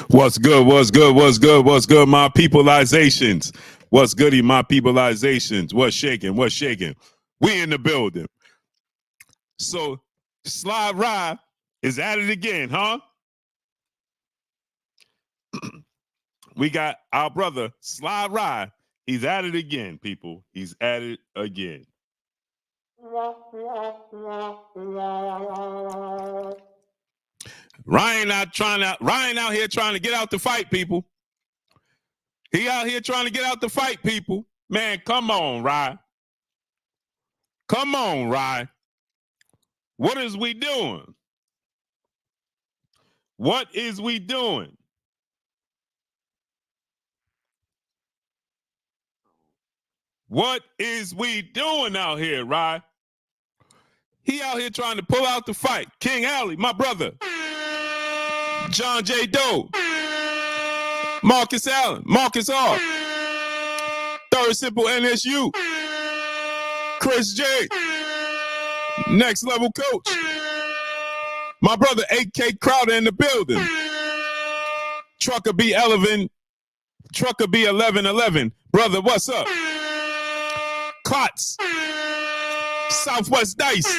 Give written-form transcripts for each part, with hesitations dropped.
What's good? What's good? What's good? What's good? My peopleizations. What's goody? My peopleizations. What's shaking? What's shaking? We in the building. So Slide Ride is at it again, huh? We got our brother Slide Ride. He's at it again, people. He's at it again. Ryan out here trying to get out the fight, people. He out here trying to get out the fight, people. Man, come on, Ryan. Come on, Ryan. What is we doing? What is we doing? What is we doing out here, Ryan? He out here trying to pull out the fight. King Alley, my brother. John J. Doe. Marcus Allen. Marcus R. Third Simple NSU. Chris J. Next Level Coach. My brother AK Crowder in the building. Trucker B11. Trucker B1111. Brother, what's up? Cots. Southwest Dice.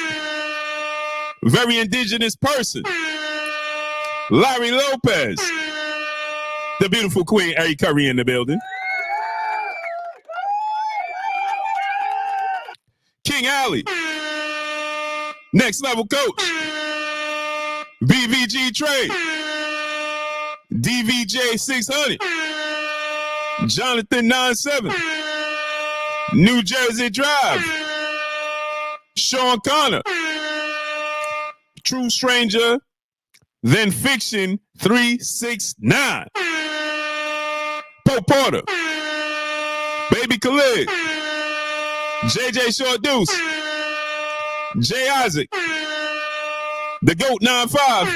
Very indigenous person. Larry Lopez. The beautiful Queen Ari Curry in the building. King Alley. Next Level Coach. BVG Trade. DVJ 600. Jonathan 97. New Jersey Drive. Sean Connor. True Stranger. Then Fiction 369. Pope Porter. Baby Khalid. JJ Short Deuce. Jay Isaac. The GOAT 95.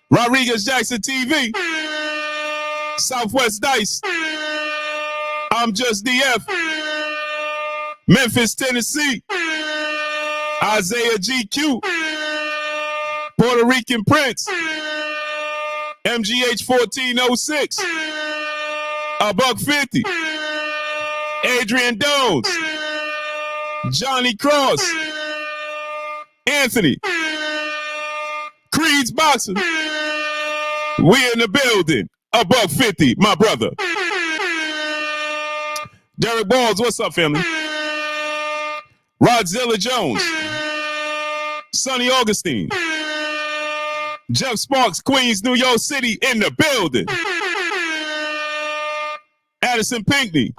Rodriguez Jackson TV. Southwest Dice. I'm Just DF. Memphis, Tennessee. Isaiah GQ. Puerto Rican Prince. MGH 1406. A buck 50. Adrian Dones. Johnny Cross. Anthony. Creed's Boxing. We in the building. A buck 50, my brother. Derek Balls, what's up, family? Rodzilla Jones. Sonny Augustine. Jeff Sparks, Queens, New York City, in the building. Addison Pinckney.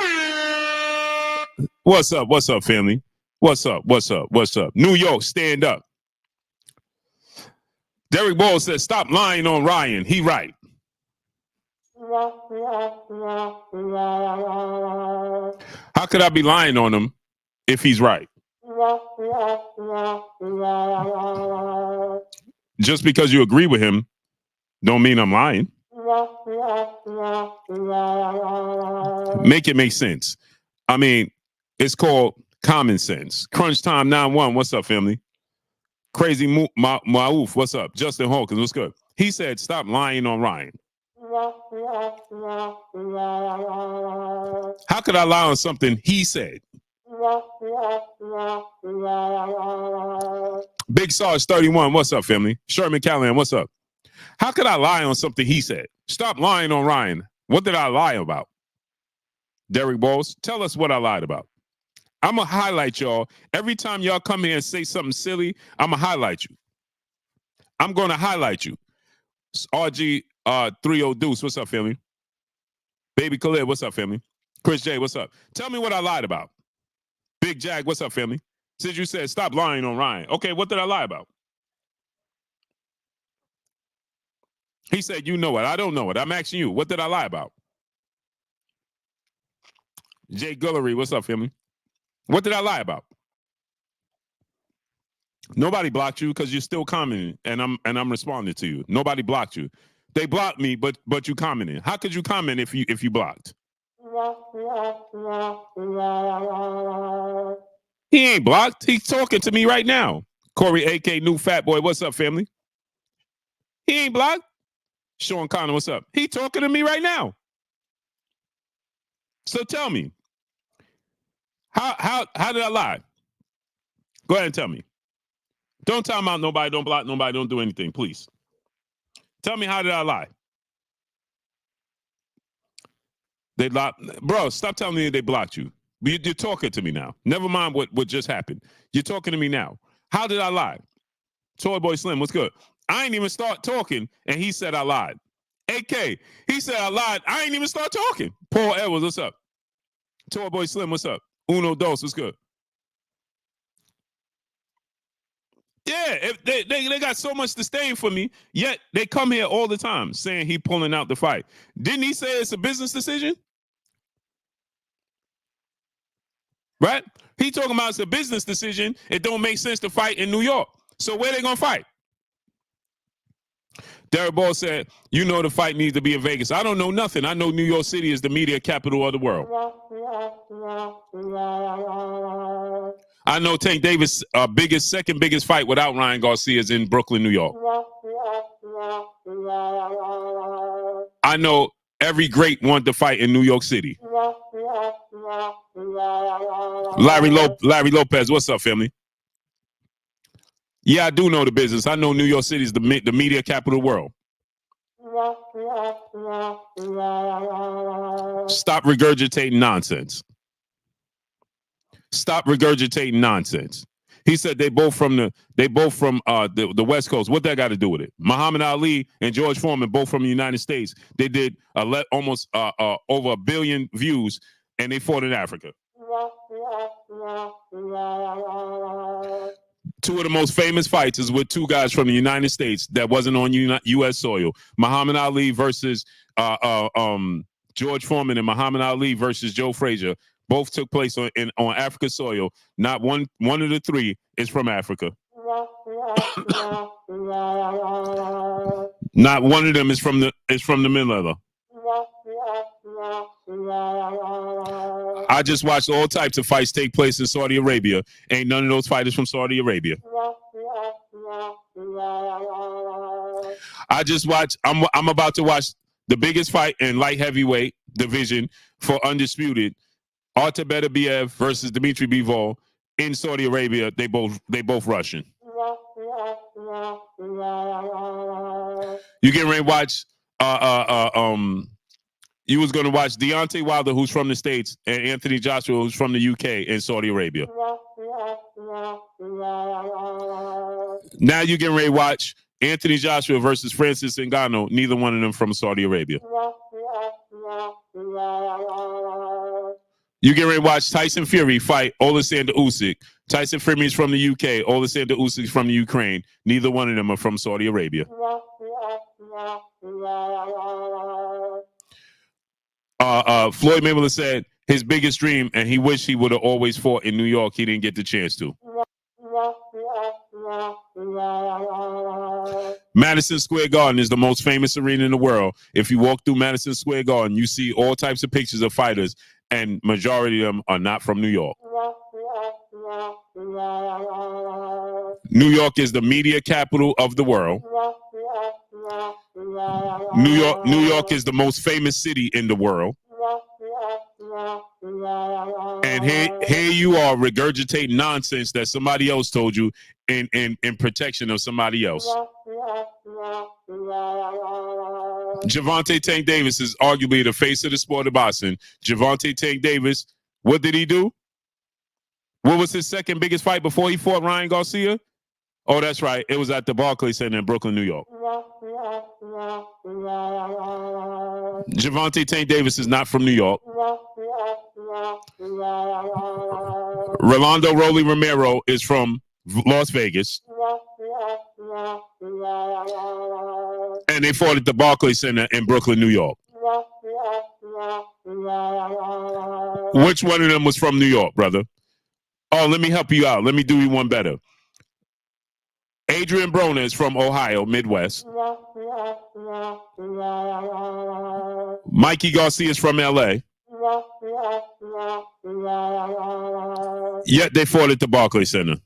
What's up? What's up, family? What's up? What's up? What's up? New York, stand up. Derek Ball says, stop lying on Ryan. He right. How could I be lying on him if he's right? Just because you agree with him don't mean I'm lying. Make it make sense. I mean, it's called common sense. Crunch Time 9-1. What's up, family? Crazy Maouf. What's up? Justin Hawkins. What's good? He said, stop lying on Ryan. How could I lie on something he said? Big Sarge 31. What's up, family? Sherman Callahan. What's up? How could I lie on something he said? Stop lying on Ryan. What did I lie about? Derek Balls, tell us what I lied about. I'm going to highlight y'all. Every time y'all come here and say something silly, I'm going to highlight you. I'm going to highlight you. RG 30 Deuce, what's up, family? Baby Khalid, what's up, family? Chris J, what's up? Tell me what I lied about. Big Jag, what's up, family? Since you said stop lying on Ryan. Okay, what did I lie about? He said, you know it. I don't know it. I'm asking you. What did I lie about? Jay Gullery, what's up, family? What did I lie about? Nobody blocked you because you're still commenting, and I'm responding to you. Nobody blocked you. They blocked me, but you commented. How could you comment if you blocked? He ain't blocked. He's talking to me right now. Corey, AK New Fat Boy, what's up, family? He ain't blocked. Sean Connor, what's up? He talking to me right now. So tell me, how did I lie? Go ahead and tell me. Don't time out nobody, don't block nobody, don't do anything, please. Tell me, how did I lie? They blocked, bro, stop telling me they blocked you. You're talking to me now. Never mind what just happened. You're talking to me now. How did I lie? Toy Boy Slim, what's good? I ain't even start talking, and he said I lied. AK, he said I lied. I ain't even start talking. Paul Edwards, what's up? Toy Boy Slim, what's up? Uno Dos, what's good? Yeah, if they got so much disdain for me, yet they come here all the time saying he pulling out the fight. Didn't he say it's a business decision? Right? He talking about it's a business decision. It don't make sense to fight in New York. So where they gonna fight? Derek Ball said, you know the fight needs to be in Vegas. I don't know nothing. I know New York City is the media capital of the world. I know Tank Davis' second biggest fight without Ryan Garcia is in Brooklyn, New York. I know every great wanted to fight in New York City. Larry Lopez, what's up, family? Yeah, I do know the business. I know New York City is the media capital of the world. Stop regurgitating nonsense. Stop regurgitating nonsense. He said they both from the West Coast. What that got to do with it? Muhammad Ali and George Foreman, both from the United States. They did almost over 1 billion views, and they fought in Africa. Two of the most famous fights is with two guys from the United States that wasn't on U.S. soil. Muhammad Ali versus George Foreman, and Muhammad Ali versus Joe Frazier. Both took place on African soil. Not one of the three is from Africa. Not one of them is from the Middle. I just watched all types of fights take place in Saudi Arabia. Ain't none of those fighters from Saudi Arabia. I just watched. I'm about to watch the biggest fight in light heavyweight division for undisputed. Artur Beterbiev versus Dmitry Bivol in Saudi Arabia. They both Russian. You getting ready to watch you was going to watch Deontay Wilder, who's from the States, and Anthony Joshua, who's from the UK, in Saudi Arabia. Now you're getting ready to watch Anthony Joshua versus Francis Ngannou, neither one of them from Saudi Arabia. You get ready to watch Tyson Fury fight Alexander Usyk. Tyson Fury is from the UK. Alexander Usyk is from the Ukraine. Neither one of them are from Saudi Arabia. Floyd Mayweather said his biggest dream, and he wished he would have always fought in New York. He didn't get the chance to. Madison Square Garden is the most famous arena in the world. If you walk through Madison Square Garden, you see all types of pictures of fighters, and majority of them are not from New York. New York is the media capital of the world. New York is the most famous city in the world. And here you are regurgitating nonsense that somebody else told you in protection of somebody else. Gervonta Tank Davis is arguably the face of the sport of boxing. Gervonta Tank Davis, what did he do? What was his second biggest fight before he fought Ryan Garcia? Oh, that's right. It was at the Barclays Center in Brooklyn, New York. Gervonta Tank Davis is not from New York. Rolando Rolly Romero is from Las Vegas. And they fought at the Barclays Center in Brooklyn, New York. Which one of them was from New York, brother? Oh, let me help you out. Let me do you one better. Adrian Broner is from Ohio, Midwest. Mikey Garcia is from LA. Yet they fought at the Barclays Center.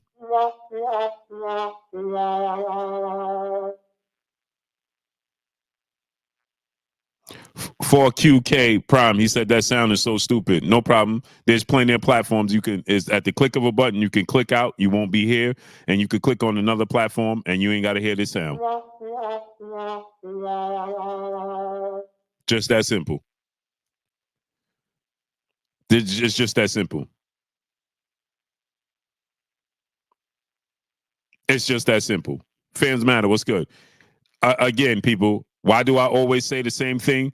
4QK Prime, he said that sound is so stupid. No problem. There's plenty of platforms you can, is at the click of a button, you can click out, you won't be here, and you can click on another platform and you ain't got to hear this sound. Just that simple. It's just that simple. It's just that simple. Fans matter. What's good? Again, people, why do I always say the same thing?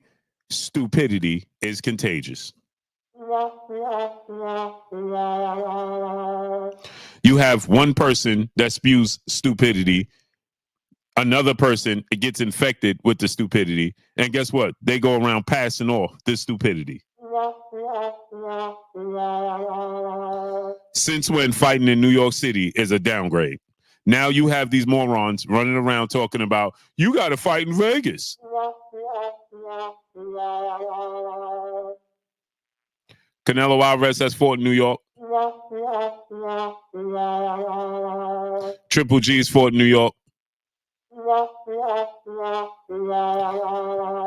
Stupidity is contagious. You have one person that spews stupidity, another person gets infected with the stupidity, and guess what? They go around passing off this stupidity. Since when fighting in New York City is a downgrade? Now you have these morons running around talking about, you got to fight in Vegas. Canelo Alvarez has fought in New York. Triple G's fought in New York.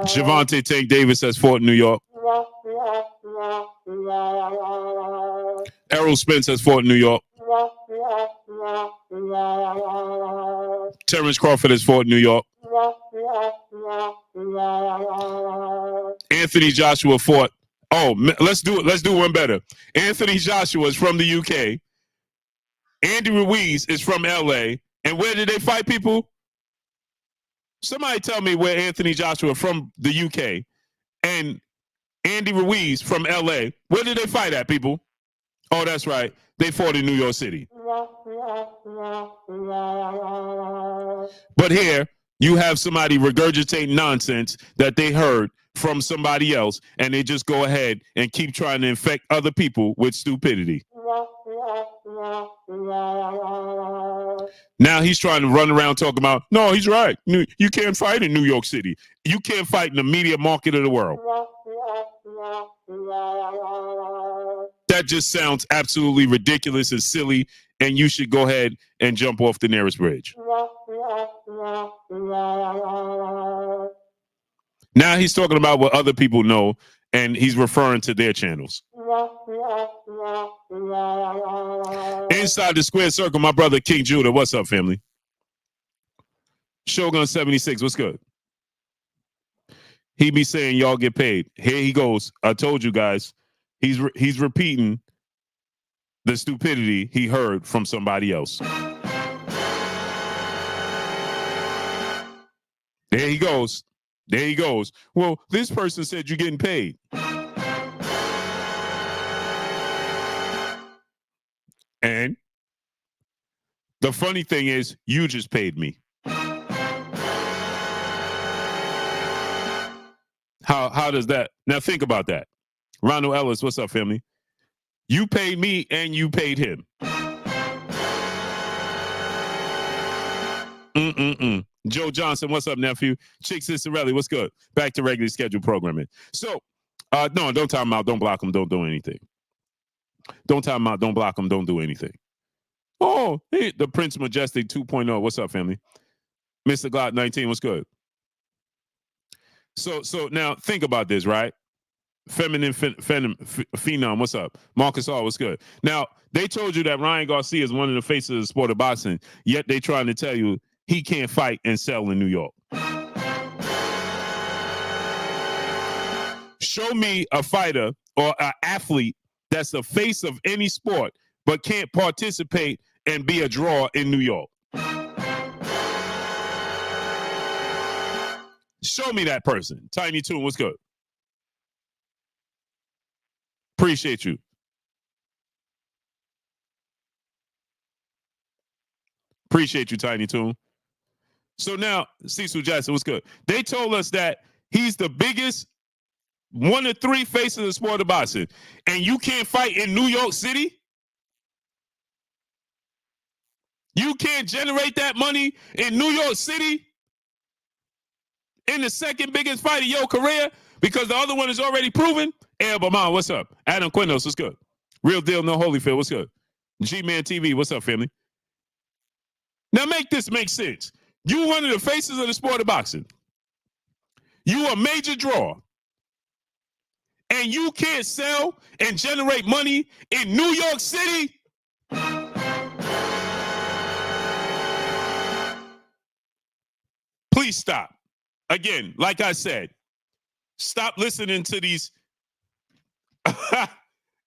Gervonta Tank Davis has fought in New York. Errol Spence has fought in New York. Terrence Crawford has fought in New York. Anthony Joshua fought. Oh, let's do it. Let's do one better. Anthony Joshua is from the UK. Andy Ruiz is from LA. And where did they fight, people? Somebody tell me where Anthony Joshua from the UK and Andy Ruiz from LA. Where did they fight at, people? Oh, that's right. They fought in New York City. But here, you have somebody regurgitate nonsense that they heard from somebody else, and they just go ahead and keep trying to infect other people with stupidity. Now he's trying to run around talking about, no, he's right. You can't fight in New York City. You can't fight in the media market of the world. That just sounds absolutely ridiculous and silly, and you should go ahead and jump off the nearest bridge. Now he's talking about what other people know, and he's referring to their channels. Inside the square circle, my brother King Judah. What's up, family? Shogun 76, what's good? He be saying y'all get paid. Here he goes. I told you guys. He's repeating the stupidity he heard from somebody else. There he goes. There he goes. Well, this person said you're getting paid. And the funny thing is, you just paid me. How does that? Now think about that. Ronald Ellis, what's up, family? You paid me and you paid him. Joe Johnson, what's up, nephew? Chick Cicerelli, what's good? Back to regularly scheduled programming. So, no, don't time out. Don't block him. Don't do anything. Don't time out. Don't block him. Don't do anything. Oh, hey, the Prince Majestic 2.0. What's up, family? Mr. Glock 19, what's good? So now think about this, right? Feminine phenom, what's up? Marcus Hall, what's good? Now, they told you that Ryan Garcia is one of the faces of the sport of boxing, yet they trying to tell you he can't fight and sell in New York. Show me a fighter or an athlete that's the face of any sport but can't participate and be a draw in New York. Show me that person. Tiny Toon, what's good? Appreciate you. Appreciate you, Tiny Toon. So now, Cecil Jackson, what's good? They told us that he's the biggest one of three faces of the sport of boxing, and you can't fight in New York City? You can't generate that money in New York City in the second biggest fight of your career because the other one is already proven? El Baman, what's up? Adam Quintos, what's good? Real Deal, No Holyfield, what's good? G-Man TV, what's up, family? Now make this make sense. You one of the faces of the sport of boxing. You a major draw. and you can't sell and generate money in New York City? Please stop. Again, like I said, stop listening to these.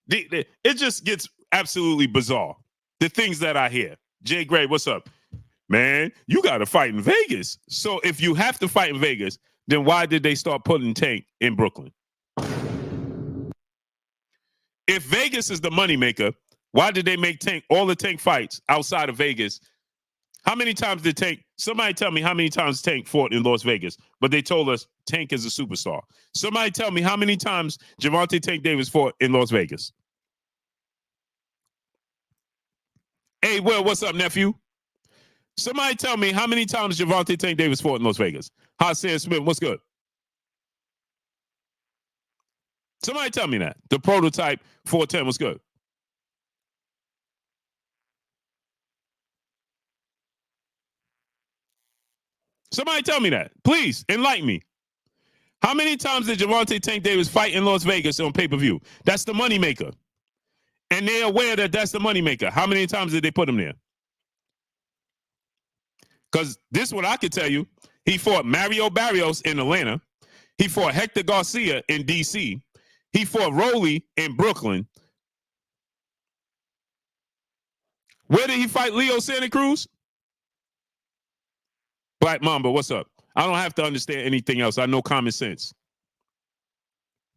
It just gets absolutely bizarre. The things that I hear. Jay Gray, what's up? Man, you got to fight in Vegas. So if you have to fight in Vegas, then why did they start putting Tank in Brooklyn? If Vegas is the moneymaker, why did they make Tank all the Tank fights outside of Vegas? How many times did Tank? Somebody tell me how many times Tank fought in Las Vegas, but they told us Tank is a superstar. Somebody tell me how many times Gervonta Tank Davis fought in Las Vegas. Hey, Will, what's up, nephew? Somebody tell me how many times Gervonta Tank Davis fought in Las Vegas. Hassan Smith, what's good? Somebody tell me that. The prototype 410 was good. Somebody tell me that. Please, enlighten me. How many times did Gervonta Tank Davis fight in Las Vegas on pay-per-view? That's the moneymaker. And they're aware that that's the moneymaker. How many times did they put him there? Because this is what I could tell you. He fought Mario Barrios in Atlanta. He fought Hector Garcia in D.C. He fought Rolly in Brooklyn. Where did he fight Leo Santa Cruz? Black Mamba, what's up? I don't have to understand anything else. I know common sense.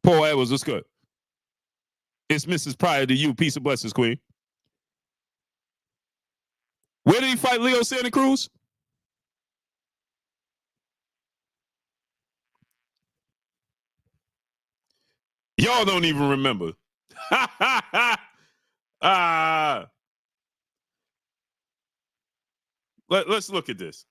Paul Edwards, what's good? It's Mrs. Pryor to you. Peace and blessings, Queen. Where did he fight Leo Santa Cruz? Y'all don't even remember. Let's look at this.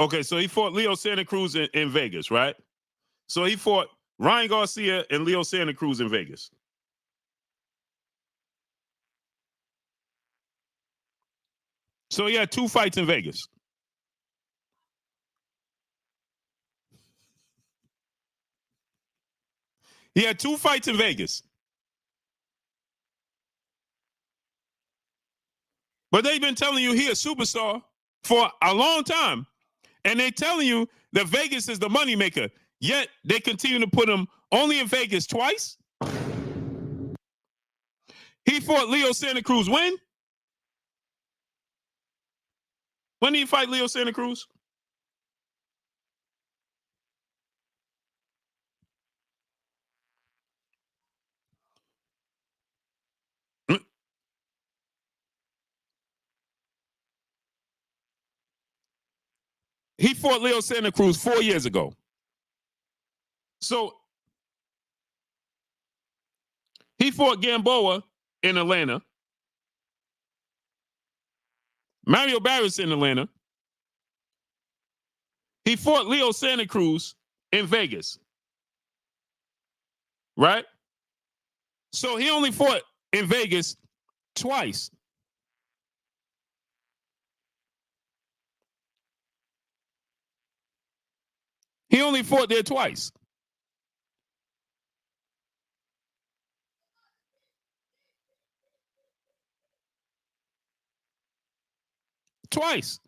Okay, so he fought Leo Santa Cruz in Vegas, right? So he fought Ryan Garcia and Leo Santa Cruz in Vegas. So he had 2 fights in Vegas. He had 2 fights in Vegas. But they've been telling you he a superstar for a long time. And they're telling you that Vegas is the moneymaker. Yet they continue to put him only in Vegas twice. He fought Leo Santa Cruz when? When did he fight Leo Santa Cruz? He fought Leo Santa Cruz 4 years ago. So he fought Gamboa in Atlanta. Mario Barrios in Atlanta. He fought Leo Santa Cruz in Vegas. Right? So he only fought in Vegas twice. He only fought there twice. Twice.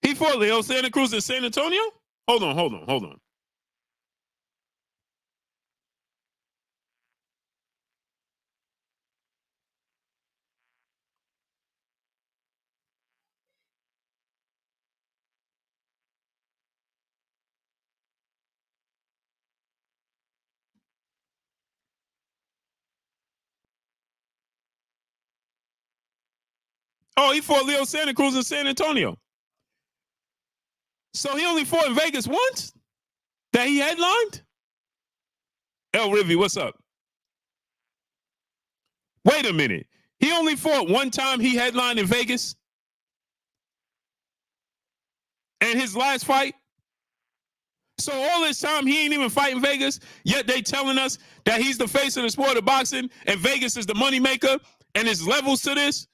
He fought Leo Santa Cruz in San Antonio? Hold on. Oh, he fought Leo Santa Cruz in San Antonio. So he only fought in Vegas once? That he headlined? El Rivy, what's up? Wait a minute. He only fought one time he headlined in Vegas? And his last fight? So all this time he ain't even fighting Vegas, yet they telling us that he's the face of the sport of boxing and Vegas is the moneymaker and there's levels to this?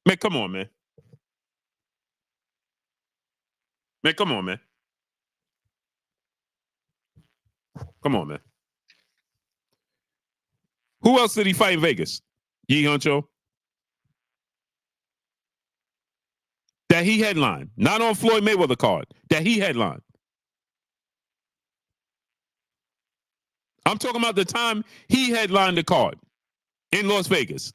Man, come on, man. Man, come on, man. Come on, man. Who else did he fight in Vegas? Yee Huncho? That he headlined. Not on Floyd Mayweather card. That he headlined. I'm talking about the time he headlined the card in Las Vegas.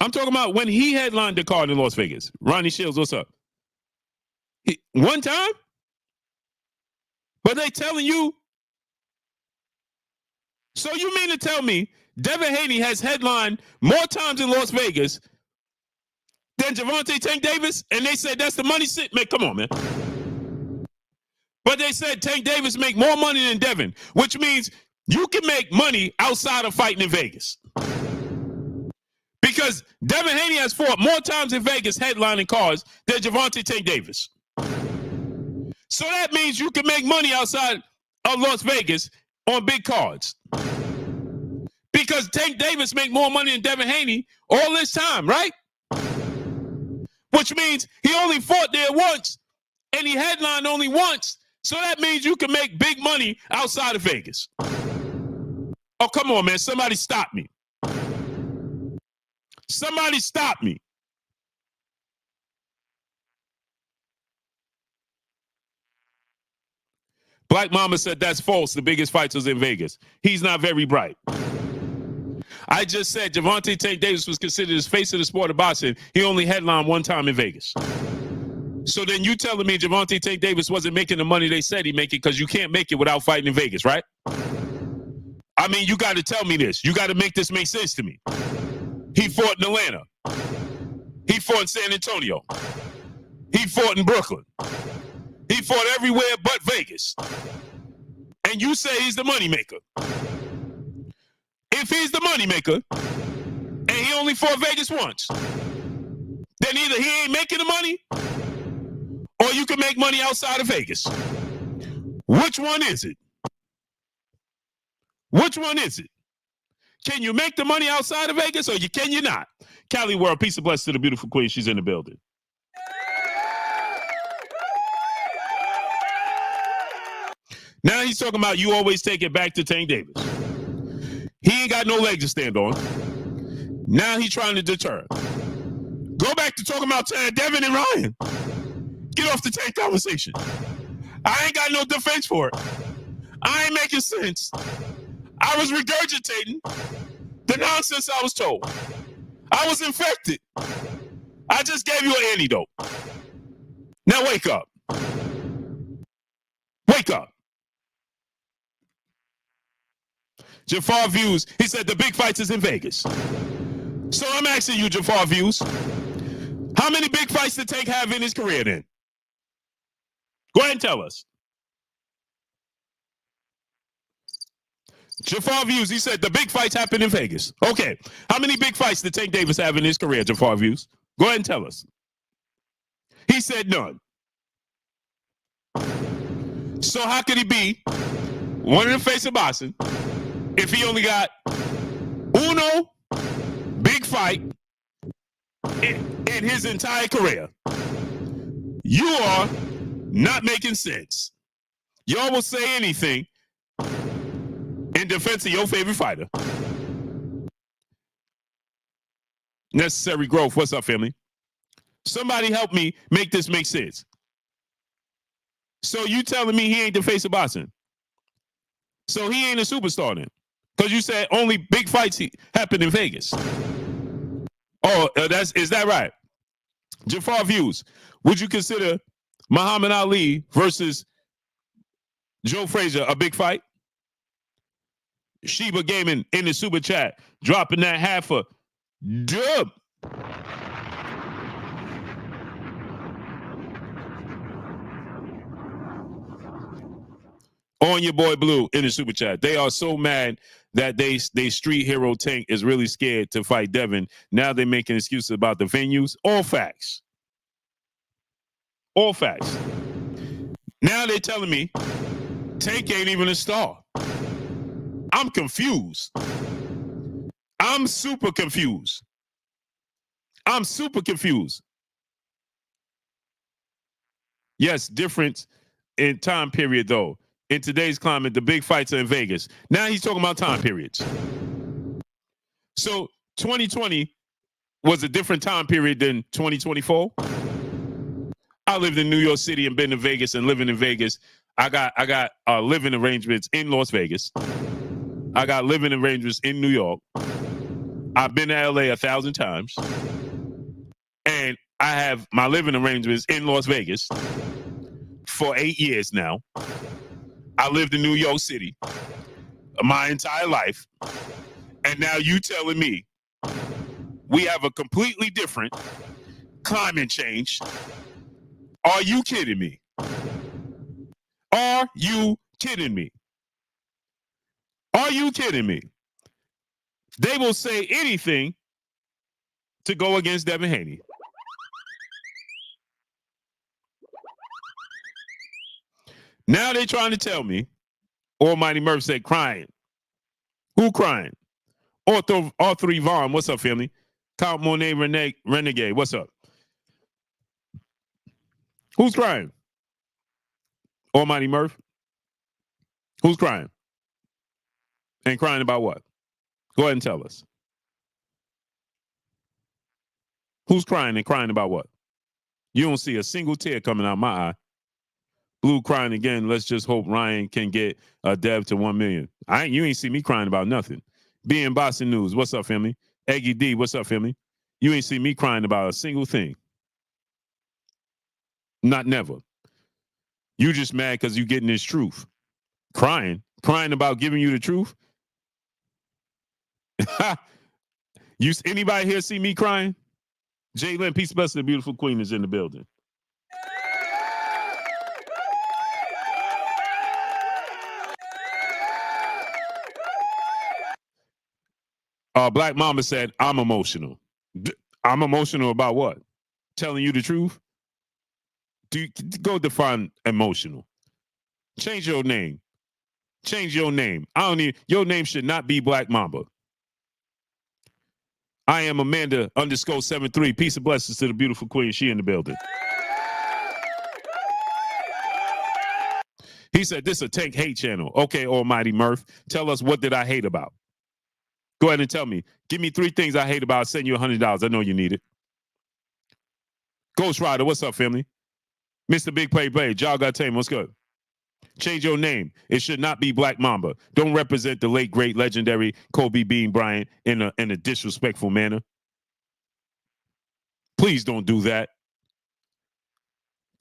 I'm talking about when he headlined the card in Las Vegas. Ronnie Shields, what's up? One time? But they telling you? So you mean to tell me Devin Haney has headlined more times in Las Vegas than Gervonta Tank Davis? And they said that's the money sit. Man, come on, man. But they said Tank Davis make more money than Devin, which means you can make money outside of fighting in Vegas. Because Devin Haney has fought more times in Vegas headlining cards than Gervonta Tank Davis. So that means you can make money outside of Las Vegas on big cards. Because Tank Davis make more money than Devin Haney all this time, right? Which means he only fought there once and he headlined only once. So that means you can make big money outside of Vegas. Oh, come on, man. Somebody stop me. Somebody stop me. Black Mama said that's false. The biggest fights was in Vegas. He's not very bright. I just said Gervonta Tank Davis was considered his face of the sport of boxing. He only headlined one time in Vegas. So then you telling me Gervonta Tank Davis wasn't making the money they said he making because you can't make it without fighting in Vegas, right? I mean, you got to tell me this. You got to make this make sense to me. He fought in Atlanta. He fought in San Antonio. He fought in Brooklyn. He fought everywhere but Vegas. And you say he's the moneymaker. If he's the moneymaker and he only fought Vegas once, then either he ain't making the money or you can make money outside of Vegas. Which one is it? Which one is it? Can you make the money outside of Vegas or can you not? Cali World, peace and blessings to the beautiful queen. She's in the building. Now he's talking about you always take it back to Tank Davis. He ain't got no leg to stand on. Now he's trying to deter. Go back to talking about Devin and Ryan. Get off the Tank conversation. I ain't got no defense for it. I ain't making sense. I was regurgitating the nonsense I was told. I was infected. I just gave you an antidote. Now wake up. Wake up. Jafar Views, he said the big fights is in Vegas. So I'm asking you, Jafar Views, how many big fights did Tank have in his career then? Go ahead and tell us. Jafar Views, he said the big fights happen in Vegas. Okay. How many big fights did Tank Davis have in his career, Jafar Views? Go ahead and tell us. He said none. So how could he be one in the face of boxing if he only got uno big fight in his entire career? You are not making sense. Y'all will say anything in defense of your favorite fighter. Necessary growth. What's up, family? Somebody help me make this make sense. So you telling me he ain't the face of boxing? So he ain't a superstar then? Because you said only big fights happen in Vegas. Oh, is that right? Jafar Views, would you consider Muhammad Ali versus Joe Frazier a big fight? Sheba Gaming in the super chat, dropping that half a Dub. On your boy Blue in the super chat. They are so mad that they street hero Tank is really scared to fight Devin. Now they're making excuses about the venues. All facts. All facts. Now they're telling me Tank ain't even a star. I'm confused. I'm super confused. I'm super confused. Yes, difference in time period though. In today's climate, the big fights are in Vegas. Now he's talking about time periods. So 2020 was a different time period than 2024. I lived in New York City and been to Vegas and living in Vegas. I got living arrangements in Las Vegas. I got living arrangements in New York. I've been to LA 1,000 times. And I have my living arrangements in Las Vegas for 8 years now. I lived in New York City my entire life. And now you telling me we have a completely different climate change. Are you kidding me? Are you kidding me? Are you kidding me? They will say anything to go against Devin Haney. Now they're trying to tell me Almighty Murph said crying. Who crying? R3 Vaughn, what's up, family? Count Monet Renegade, what's up? Who's crying? Almighty Murph? Who's crying? And crying about what? Go ahead and tell us. Who's crying and crying about what? You don't see a single tear coming out my eye. Blue crying again. Let's just hope Ryan can get a Dev to 1 million. You ain't see me crying about nothing. Being Boston News, what's up, family? Eggy D, what's up, family? You ain't see me crying about a single thing. Not never. You just mad because you getting this truth. Crying about giving you the truth. Anybody here see me crying? Jalen, peace, bless the beautiful queen is in the building. Black Mama said, I'm emotional. I'm emotional about what? Telling you the truth? Go define emotional. Change your name. Change your name. Your name should not be Black Mamba. I am Amanda _73. Peace and blessings to the beautiful queen. She in the building. He said, this is a Tank hate channel. Okay, Almighty Murph, tell us what did I hate about? Go ahead and tell me. Give me 3 things I hate about. I'll send you $100. I know you need it. Ghost Rider, what's up, family? Mr. Big Play, Jog Tame, what's good? Change your name. It should not be Black Mamba. Don't represent the late, great, legendary Kobe Bean Bryant in a disrespectful manner. Please don't do that.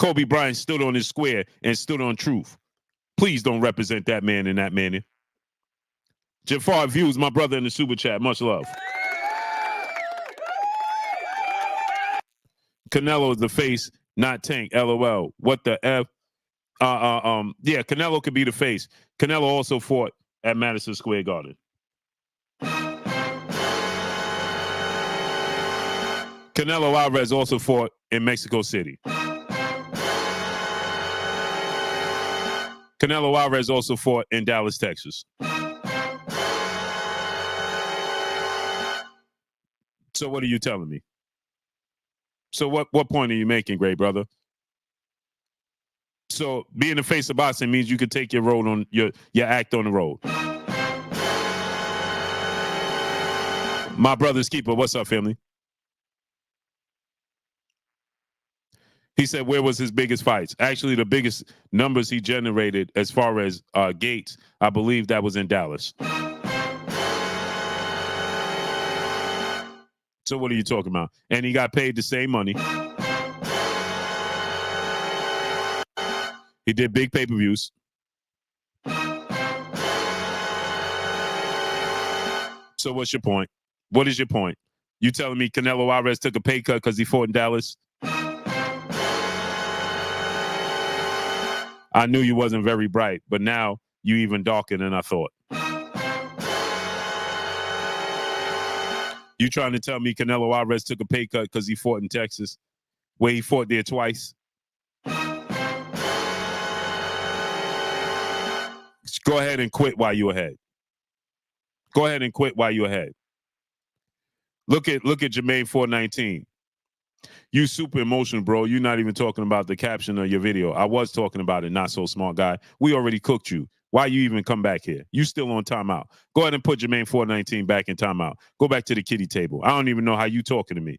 Kobe Bryant stood on his square and stood on truth. Please don't represent that man in that manner. Jafar Views, my brother in the super chat. Much love. Canelo is the face, not Tank. LOL. What the F? Yeah, Canelo could be the face. Canelo also fought at Madison Square Garden. Canelo Alvarez also fought in Mexico City. Canelo Alvarez also fought in Dallas, Texas. So what are you telling me? So what point are you making, great brother? So being the face of boxing means you can take your road on your act on the road. My brother's keeper, what's up, family? He said, where was his biggest fights? Actually, the biggest numbers he generated as far as gates, I believe that was in Dallas. So what are you talking about? And he got paid the same money. He did big pay-per-views. So what's your point? What is your point? You telling me Canelo Alvarez took a pay cut because he fought in Dallas? I knew you wasn't very bright, but now you even darker than I thought. You trying to tell me Canelo Alvarez took a pay cut because he fought in Texas, where he fought there twice? Go ahead and quit while you're ahead. Go ahead and quit while you're ahead. Look at Jermaine 419. You super emotional, bro. You're not even talking about the caption of your video. I was talking about it, not so smart guy. We already cooked you. Why you even come back here? You still on timeout. Go ahead and put Jermaine 419 back in timeout. Go back to the kiddie table. I don't even know how you talking to me.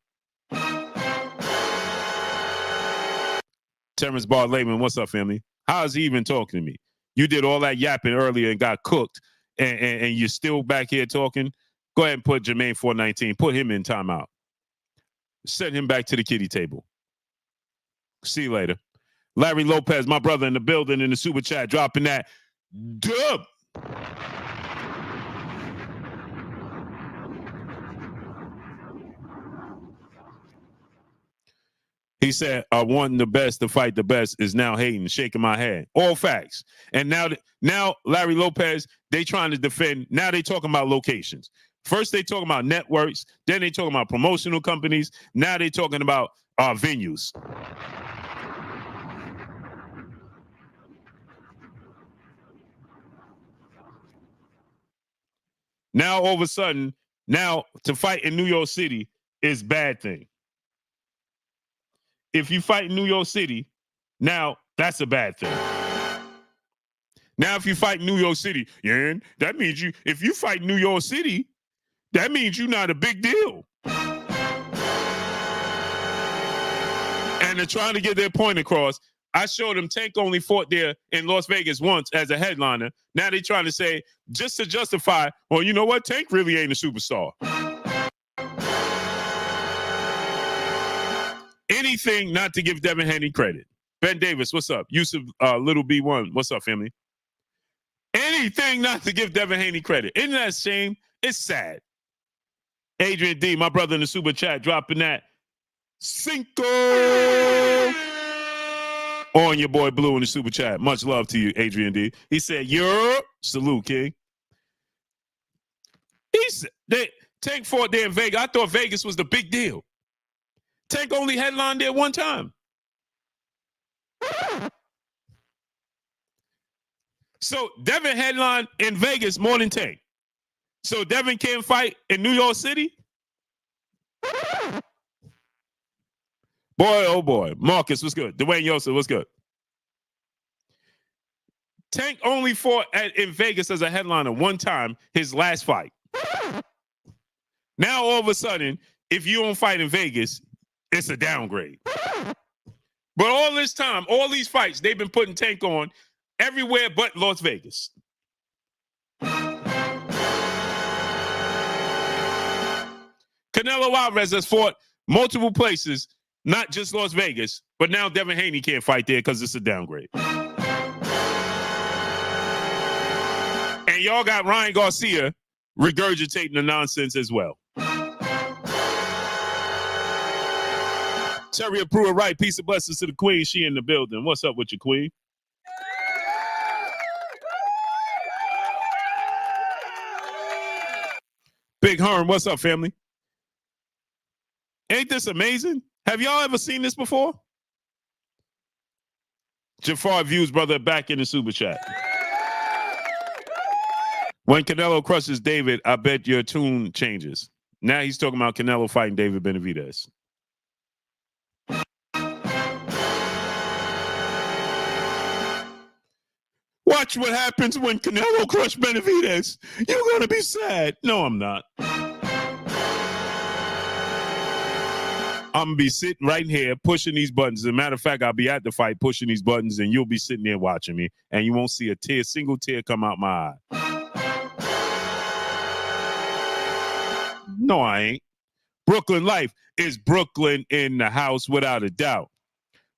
Terrence Bart Layman, what's up, family? How is he even talking to me? You did all that yapping earlier and got cooked, and you're still back here talking? Go ahead and put Jermaine 419. Put him in timeout. Send him back to the kiddie table. See you later. Larry Lopez, my brother in the building in the super chat, dropping that dub. He said, wanting the best to fight the best is now hating, shaking my head. All facts. And now Larry Lopez, they trying to defend. Now they talking about locations. First they talking about networks. Then they talking about promotional companies. Now they talking about venues. Now all of a sudden, now to fight in New York City is bad thing. If you fight in New York City, now that's a bad thing. Now, if you fight in New York City, yeah, that means if you fight in New York City, that means you're not a big deal. And they're trying to get their point across. I showed them Tank only fought there in Las Vegas once as a headliner. Now they're trying to say, just to justify, well, you know what? Tank really ain't a superstar. Anything not to give Devin Haney credit. Ben Davis, what's up? Yusuf Little B1, what's up, family? Anything not to give Devin Haney credit. Isn't that a shame? It's sad. Adrian D, my brother in the super chat, dropping that Cinco on your boy Blue in the super chat. Much love to you, Adrian D. He said, Europe. Salute, King. He said, Tank fought there in Vegas. I thought Vegas was the big deal. Tank only headlined there one time. So Devin headlined in Vegas more than Tank. So Devin can't fight in New York City? Boy, oh boy. Marcus, what's good? Dwayne Yosef, what's good? Tank only fought in Vegas as a headliner one time, his last fight. Now all of a sudden, if you don't fight in Vegas, it's a downgrade. But all this time, all these fights, they've been putting Tank on everywhere but Las Vegas. Canelo Alvarez has fought multiple places, not just Las Vegas, but now Devin Haney can't fight there because it's a downgrade. And y'all got Ryan Garcia regurgitating the nonsense as well. Terry Brewer right. Peace and blessings to the queen. She in the building. What's up with you, queen? Big Herm, what's up, family? Ain't this amazing? Have y'all ever seen this before? Jafar Views, brother, back in the super chat. When Canelo crushes David, I bet your tune changes. Now he's talking about Canelo fighting David Benavidez. Watch what happens when Canelo crushes Benavidez. You're going to be sad. No, I'm not. I'm going to be sitting right here pushing these buttons. As a matter of fact, I'll be at the fight pushing these buttons, and you'll be sitting there watching me, and you won't see a single tear come out my eye. No, I ain't. Brooklyn Life is Brooklyn in the house without a doubt.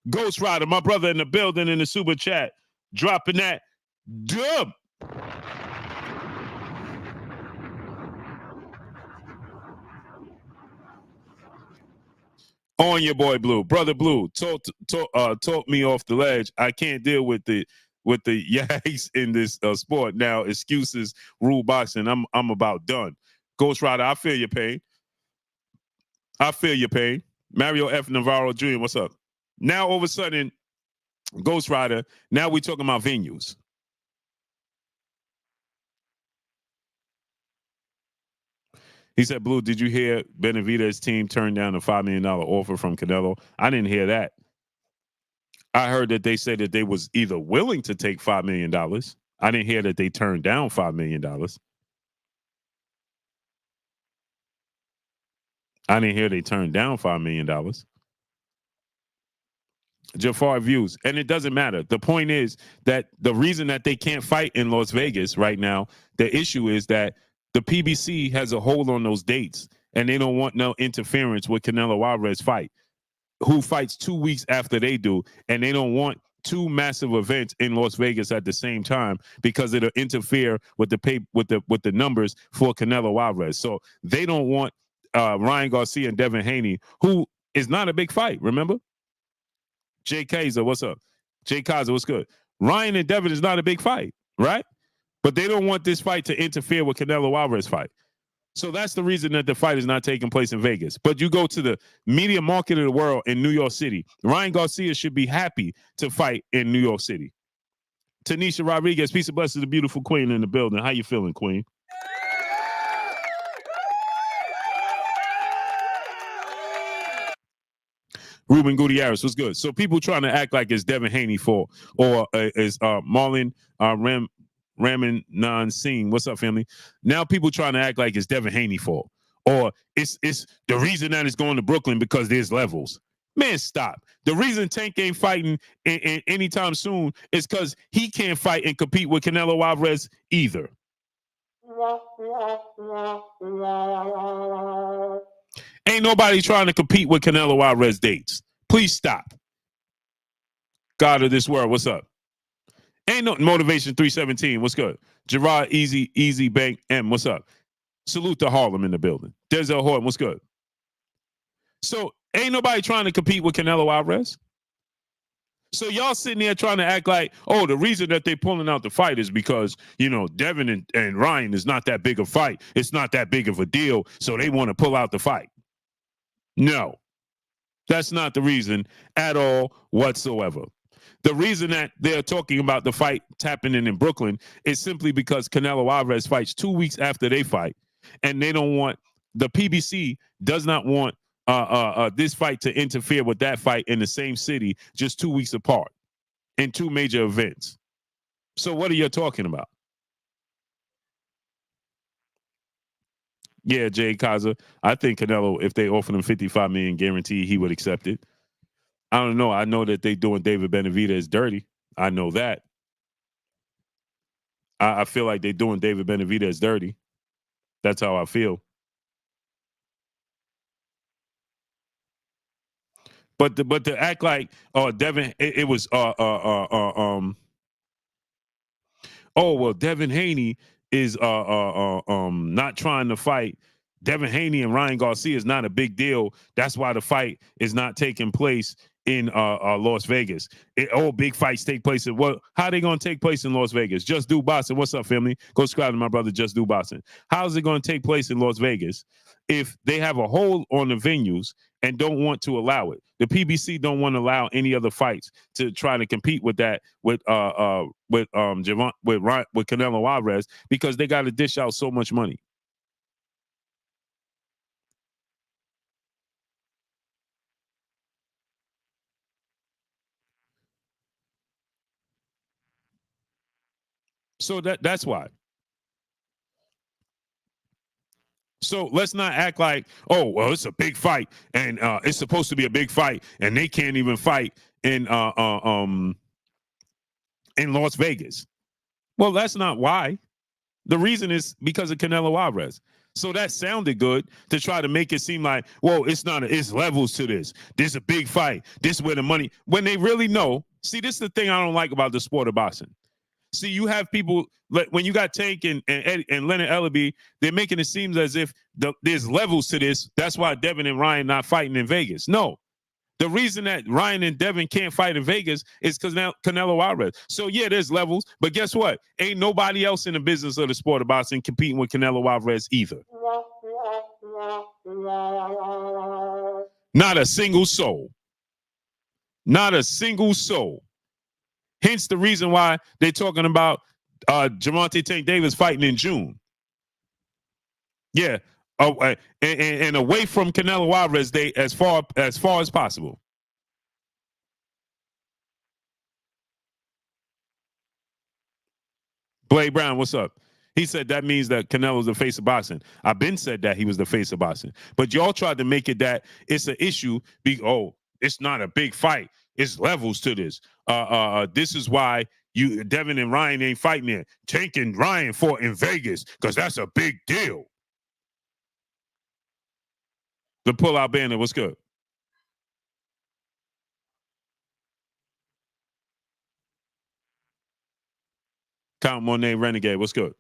Ghost Rider, my brother in the building in the super chat, dropping that dub. On your boy Blue, brother Blue, talk me off the ledge. I can't deal with the yikes in this sport now. Excuses rule boxing. I'm about done. Ghost Rider, I feel your pain. I feel your pain. Mario F. Navarro Jr., what's up? Now all of a sudden, Ghost Rider. Now we talking about venues. He said, Blue, did you hear Benavidez' team turned down a $5 million offer from Canelo? I didn't hear that. I heard that they said that they was either willing to take $5 million. I didn't hear that they turned down $5 million. I didn't hear they turned down $5 million. Jafar views, and it doesn't matter. The point is that the reason that they can't fight in Las Vegas right now, the issue is that the PBC has a hold on those dates, and they don't want no interference with Canelo Alvarez fight, who fights 2 weeks after they do, and they don't want two massive events in Las Vegas at the same time because it'll interfere with the numbers for Canelo Alvarez. So they don't want Ryan Garcia and Devin Haney, who is not a big fight. Remember, Jay Kaiser, what's up? Jay Kaiser, what's good? Ryan and Devin is not a big fight, right? But they don't want this fight to interfere with Canelo Alvarez fight. So that's the reason that the fight is not taking place in Vegas. But you go to the media market of the world in New York City. Ryan Garcia should be happy to fight in New York City. Tanisha Rodriguez, peace and blessings, the beautiful queen in the building. How you feeling, queen? Ruben Gutierrez, what's good? So people trying to act like it's Devin Haney fault or is Marlon Ramanan Singh. What's up, family? Now people trying to act like it's Devin Haney fault or it's the reason that it's going to Brooklyn because there's levels. Man, stop. The reason Tank ain't fighting in anytime soon is because he can't fight and compete with Canelo Alvarez either. Ain't nobody trying to compete with Canelo Alvarez dates. Please stop. God of this world, what's up? Ain't no Motivation 317, what's good? Gerard Easy Bank M, what's up? Salute to Harlem in the building. Denzel Horton, what's good? So ain't nobody trying to compete with Canelo Alvarez. So y'all sitting there trying to act like, oh, the reason that they pulling out the fight is because, you know, Devin and Ryan is not that big a fight. It's not that big of a deal, so they want to pull out the fight. No, that's not the reason at all whatsoever. The reason that they're talking about the fight happening in Brooklyn is simply because Canelo Alvarez fights 2 weeks after they fight, and they don't want, the PBC does not want this fight to interfere with that fight in the same city just 2 weeks apart in two major events. So what are you talking about? Yeah, Jay Kaza. I think Canelo, if they offered him $55 million guarantee, he would accept it. I don't know. I know that they doing David Benavidez dirty. I know that. I feel like they're doing David Benavidez dirty. That's how I feel. But to act like Devin, it was oh well, Devin Haney is not trying to fight. Devin Haney and Ryan Garcia is not a big deal. That's why the fight is not taking place in Las Vegas. All big fights take place in what? How are they going to take place in Las Vegas? Just Do Boston. What's up, family? Go subscribe to my brother Just Do Boston. How is it going to take place in Las Vegas if they have a hold on the venues and don't want to allow it? The PBC don't want to allow any other fights to try to compete with that with Canelo Alvarez because they got to dish out so much money. So that's why. So let's not act like, oh, well, it's a big fight, and it's supposed to be a big fight, and they can't even fight in Las Vegas. Well, that's not why. The reason is because of Canelo Alvarez. So that sounded good to try to make it seem like, well, it's not, it's levels to this. This is a big fight. This is where the money, when they really know. See, this is the thing I don't like about the sport of boxing. See, you have people, when you got Tank and Leonard Ellaby, they're making it seem as if there's levels to this. That's why Devin and Ryan not fighting in Vegas. No, The reason that Ryan and Devin can't fight in Vegas is because now Canelo Alvarez. So yeah, there's levels, but guess what? Ain't nobody else in the business of the sport of boxing competing with Canelo Alvarez either. Not a single soul. Not a single soul. Hence the reason why they're talking about Gervonta Tank Davis fighting in June. Yeah, and away from Canelo Alvarez, they as far as possible. Blade Brown, what's up? He said that means that Canelo's the face of boxing. I've been said that he was the face of boxing, but y'all tried to make it that it's an issue. It's not a big fight. It's levels to this. This is why Devin and Ryan ain't fighting there. Tank and Ryan fought in Vegas because that's a big deal. The pull-out banner, what's good? Count Monet Renegade, what's good?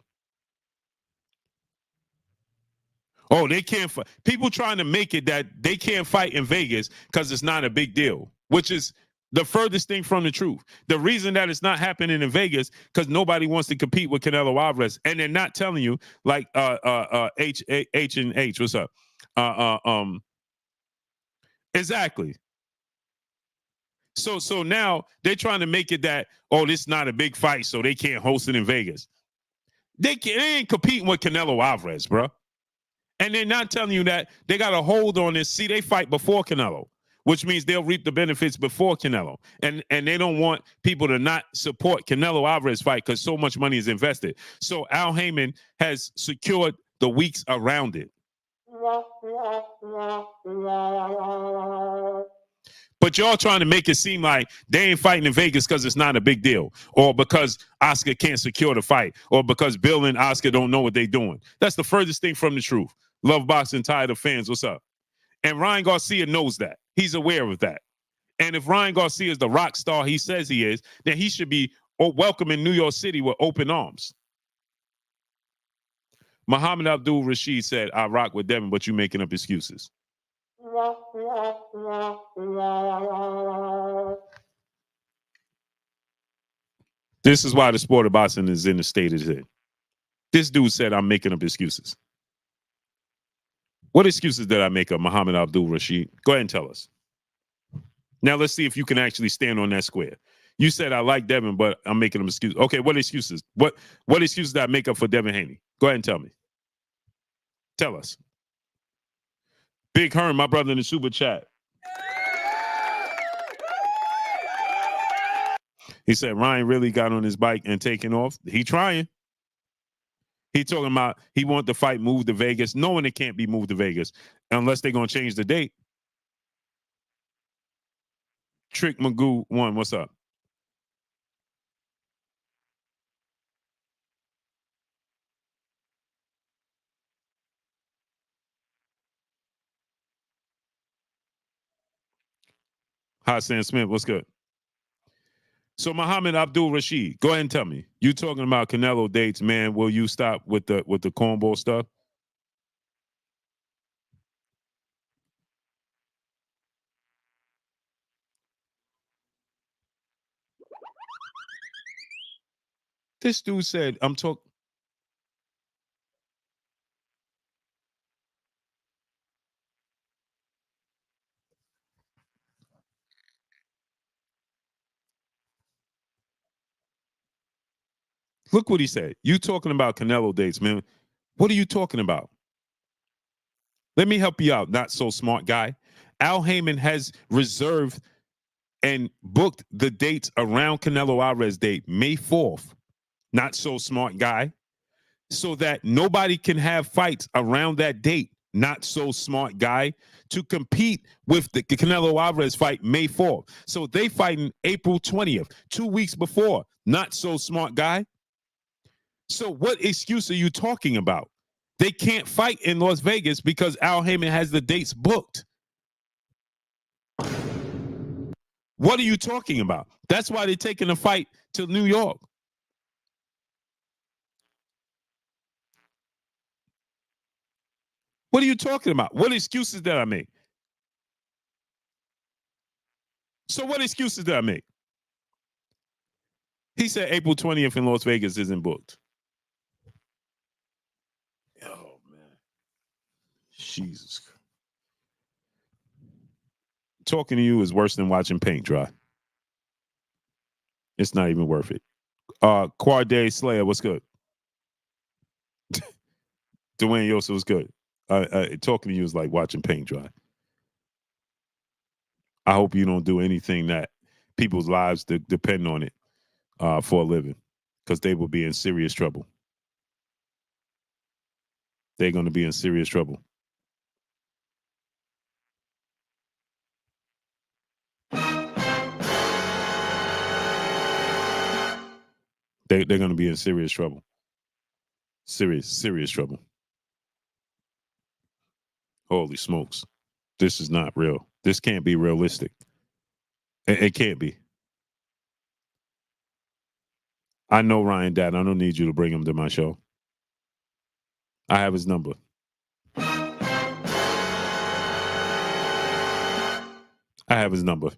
Oh, they can't fight. People trying to make it that they can't fight in Vegas because it's not a big deal, which is the furthest thing from the truth. The reason that it's not happening in Vegas because nobody wants to compete with Canelo Alvarez, and they're not telling you like H and H. What's up? Exactly. So now they're trying to make it that this is not a big fight, so they can't host it in Vegas. They ain't competing with Canelo Alvarez, bro. And they're not telling you that they got a hold on this. See, they fight before Canelo, which means they'll reap the benefits before Canelo. And they don't want people to not support Canelo Alvarez fight because so much money is invested. So Al Heyman has secured the weeks around it. But y'all trying to make it seem like they ain't fighting in Vegas because it's not a big deal, or because Oscar can't secure the fight, or because Bill and Oscar don't know what they're doing. That's the furthest thing from the truth. Love boxing, tired of fans. What's up? And Ryan Garcia knows that. He's aware of that. And if Ryan Garcia is the rock star he says he is, then he should be welcome in New York City with open arms. Muhammad Abdul Rashid said, I rock with Devin, but you making up excuses. This is why the sport of boxing is in the state it's in. This dude said I'm making up excuses. What excuses did I make up, Muhammad Abdul Rashid? Go ahead and tell us. Now let's see if you can actually stand on that square. You said I like Devin, but I'm making them excuses. Okay, what excuses? What excuses did I make up for Devin Haney? Go ahead and tell me. Tell us. Big Herm, my brother in the super chat. He said Ryan really got on his bike and taking off. He trying. He talking about he want the fight moved to Vegas, knowing it can't be moved to Vegas unless they're going to change the date. Trick Magoo 1, what's up? Hassan Smith, what's good? So Muhammad Abdul Rashid, go ahead and tell me. You talking about Canelo dates, man? Will you stop with the cornball stuff? This dude said, I'm talking. Look what he said. You talking about Canelo dates, man. What are you talking about? Let me help you out, not so smart guy. Al Heyman has reserved and booked the dates around Canelo Alvarez date, May 4th. Not so smart guy. So that nobody can have fights around that date. Not so smart guy, to compete with the Canelo Alvarez fight May 4th. So they fighting April 20th, 2 weeks before. Not so smart guy. So what excuse are you talking about? They can't fight in Las Vegas because Al Heyman has the dates booked. What are you talking about? That's why they're taking the fight to New York. What are you talking about? What excuses did I make? So what excuses did I make? He said April 20th in Las Vegas isn't booked. Oh, man. Jesus. Talking to you is worse than watching paint dry. It's not even worth it. Quade Slayer, what's good? Dwayne Yosa was good. Talking to you is like watching paint dry. I hope you don't do anything that people's lives depend on it for a living, because they will be in serious trouble. They're going to be in serious trouble. They're going to be in serious trouble. Serious trouble. Holy smokes. This is not real. This can't be realistic. It can't be. I know Ryan Dad. I don't need you to bring him to my show. I have his number. I have his number.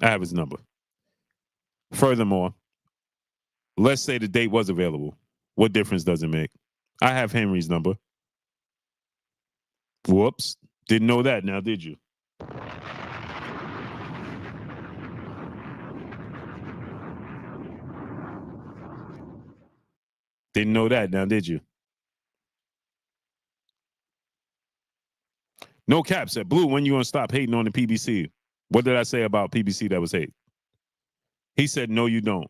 I have his number. Furthermore, let's say the date was available. What difference does it make? I have Henry's number. Whoops. Didn't know that now, did you? Didn't know that now, did you? No cap said, Blue, when you gonna stop hating on the PBC? What did I say about PBC that was hate? He said, no, you don't.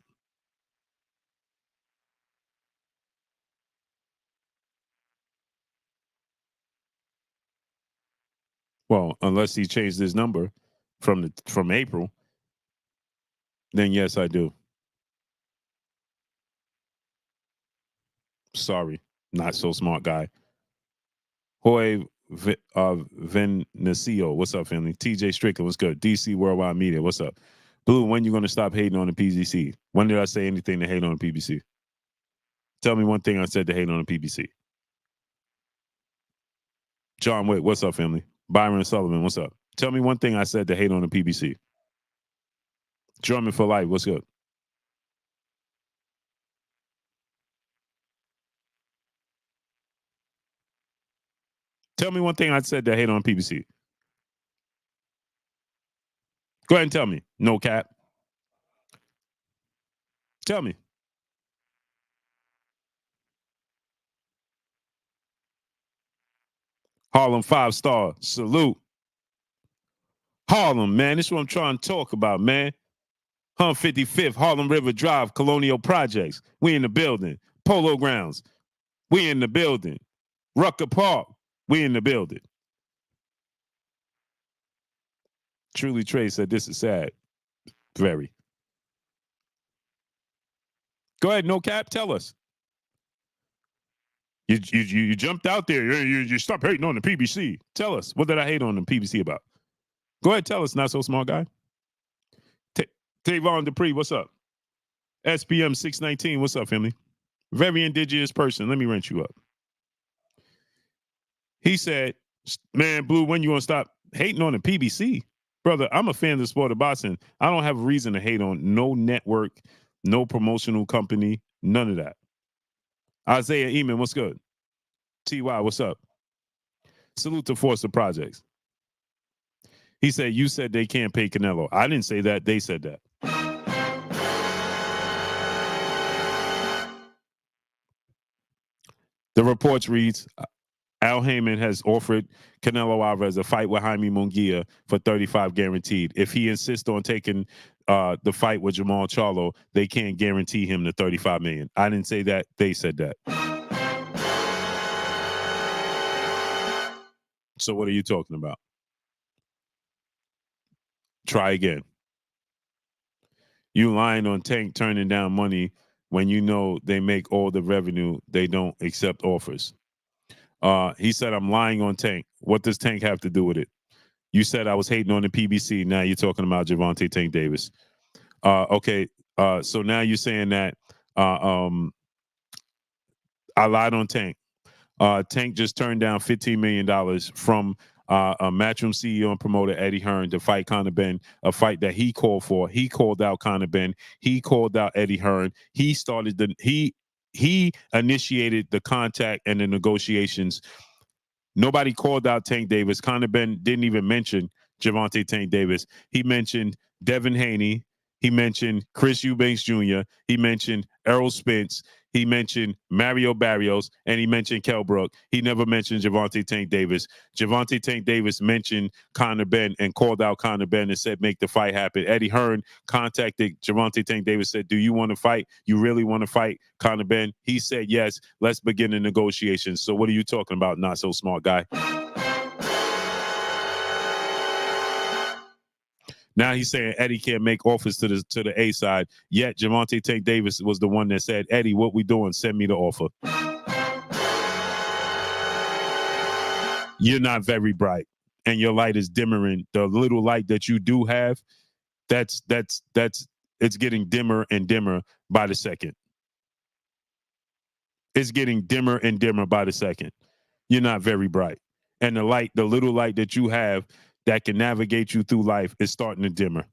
Well, unless he changed his number from April, then yes, I do. Sorry, not so smart guy. Hoy Venecio, what's up, family? TJ Strickland, what's good? DC Worldwide Media, what's up? Blue, when you gonna stop hating on the PBC? When did I say anything to hate on the PBC? Tell me one thing I said to hate on the PBC. John Wick, what's up, family? Byron Sullivan, what's up? Tell me one thing I said to hate on the PBC. Drummond for life, what's good? Tell me one thing I said to hate on PBC. Go ahead and tell me. No cap. Tell me. Harlem 5-star. Salute. Harlem, man. This is what I'm trying to talk about, man. 155th, Harlem River Drive, Colonial Projects. We in the building. Polo Grounds. We in the building. Rucker Park. We in the building. Truly Trey said this is sad. Very. Go ahead, no cap. Tell us. You jumped out there. You stopped hating on the PBC. Tell us. What did I hate on the PBC about? Go ahead, tell us, not so smart guy. Tavon Dupree, what's up? SPM 619, what's up, family? Very indigenous person. Let me rent you up. He said, man, Blue, when you gonna stop hating on the PBC? Brother, I'm a fan of the sport of boxing. I don't have a reason to hate on no network, no promotional company, none of that. Isaiah Eamon, what's good? TY, what's up? Salute to Forster Projects. He said, you said they can't pay Canelo. I didn't say that. They said that. The reports reads, Al Heyman has offered Canelo Alvarez a fight with Jaime Munguia for 35 guaranteed. If he insists on taking the fight with Jamal Charlo, they can't guarantee him the 35 million. I didn't say that. They said that. So what are you talking about? Try again. You lying on Tank turning down money when you know they make all the revenue, they don't accept offers. He said, I'm lying on Tank. What does Tank have to do with it? You said I was hating on the PBC. Now you're talking about Gervonta Tank Davis. Okay. So now you're saying that I lied on Tank. Tank just turned down $15 million from Matchroom CEO and promoter Eddie Hearn to fight Conor Benn, a fight that he called for. He called out Conor Benn. He called out Eddie Hearn. He initiated the contact and the negotiations. Nobody called out Tank Davis. Conor Benn didn't even mention Gervonta Tank Davis. He mentioned Devin Haney. He mentioned Chris Eubanks Jr. He mentioned Errol Spence. He mentioned Mario Barrios, and he mentioned Kell Brook. He never mentioned Gervonta Tank Davis. Gervonta Tank Davis mentioned Conor Benn and called out Conor Benn and said, make the fight happen. Eddie Hearn contacted Gervonta Tank Davis, said, do you want to fight? You really want to fight Conor Benn? He said, yes, let's begin the negotiations. So what are you talking about, not so smart guy? Now he's saying Eddie can't make offers to the A side. Yet Gervonta Tank Davis was the one that said, Eddie, what we doing? Send me the offer. You're not very bright, and your light is dimmering. The little light that you do have, it's getting dimmer and dimmer by the second. It's getting dimmer and dimmer by the second. You're not very bright, and the little light that you have that can navigate you through life is starting to dimmer.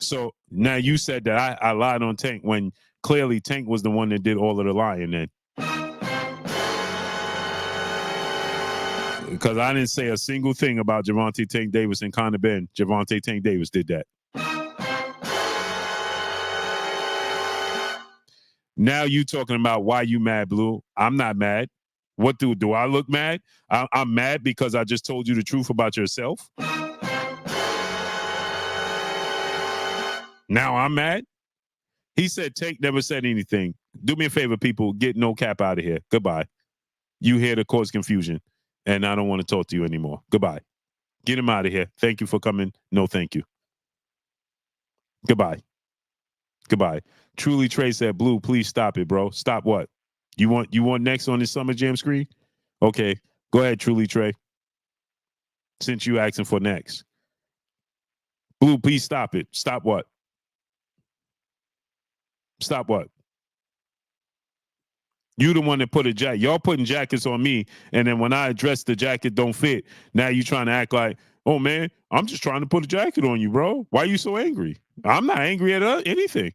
So now you said that I lied on Tank when clearly Tank was the one that did all of the lying then. Because I didn't say a single thing about Gervonta Tank Davis and Conor Benn. Gervonta Tank Davis did that. Now you talking about why you mad, Blue. I'm not mad. What do I look mad? I'm mad because I just told you the truth about yourself. Now I'm mad. He said Tank never said anything. Do me a favor, people. Get No Cap out of here. Goodbye. You here to cause confusion, and I don't want to talk to you anymore. Goodbye. Get him out of here. Thank you for coming. No, thank you. Goodbye. Goodbye. Truly Trey said, Blue, please stop it, bro. Stop what? You want next on this Summer Jam screen? Okay. Go ahead, Truly Trey. Since you asking for next. Blue, please stop it. Stop what? Stop what? You the one that put a jacket. Y'all putting jackets on me, and then when I address the jacket don't fit, now you trying to act like, oh man, I'm just trying to put a jacket on you, bro. Why are you so angry? I'm not angry at anything.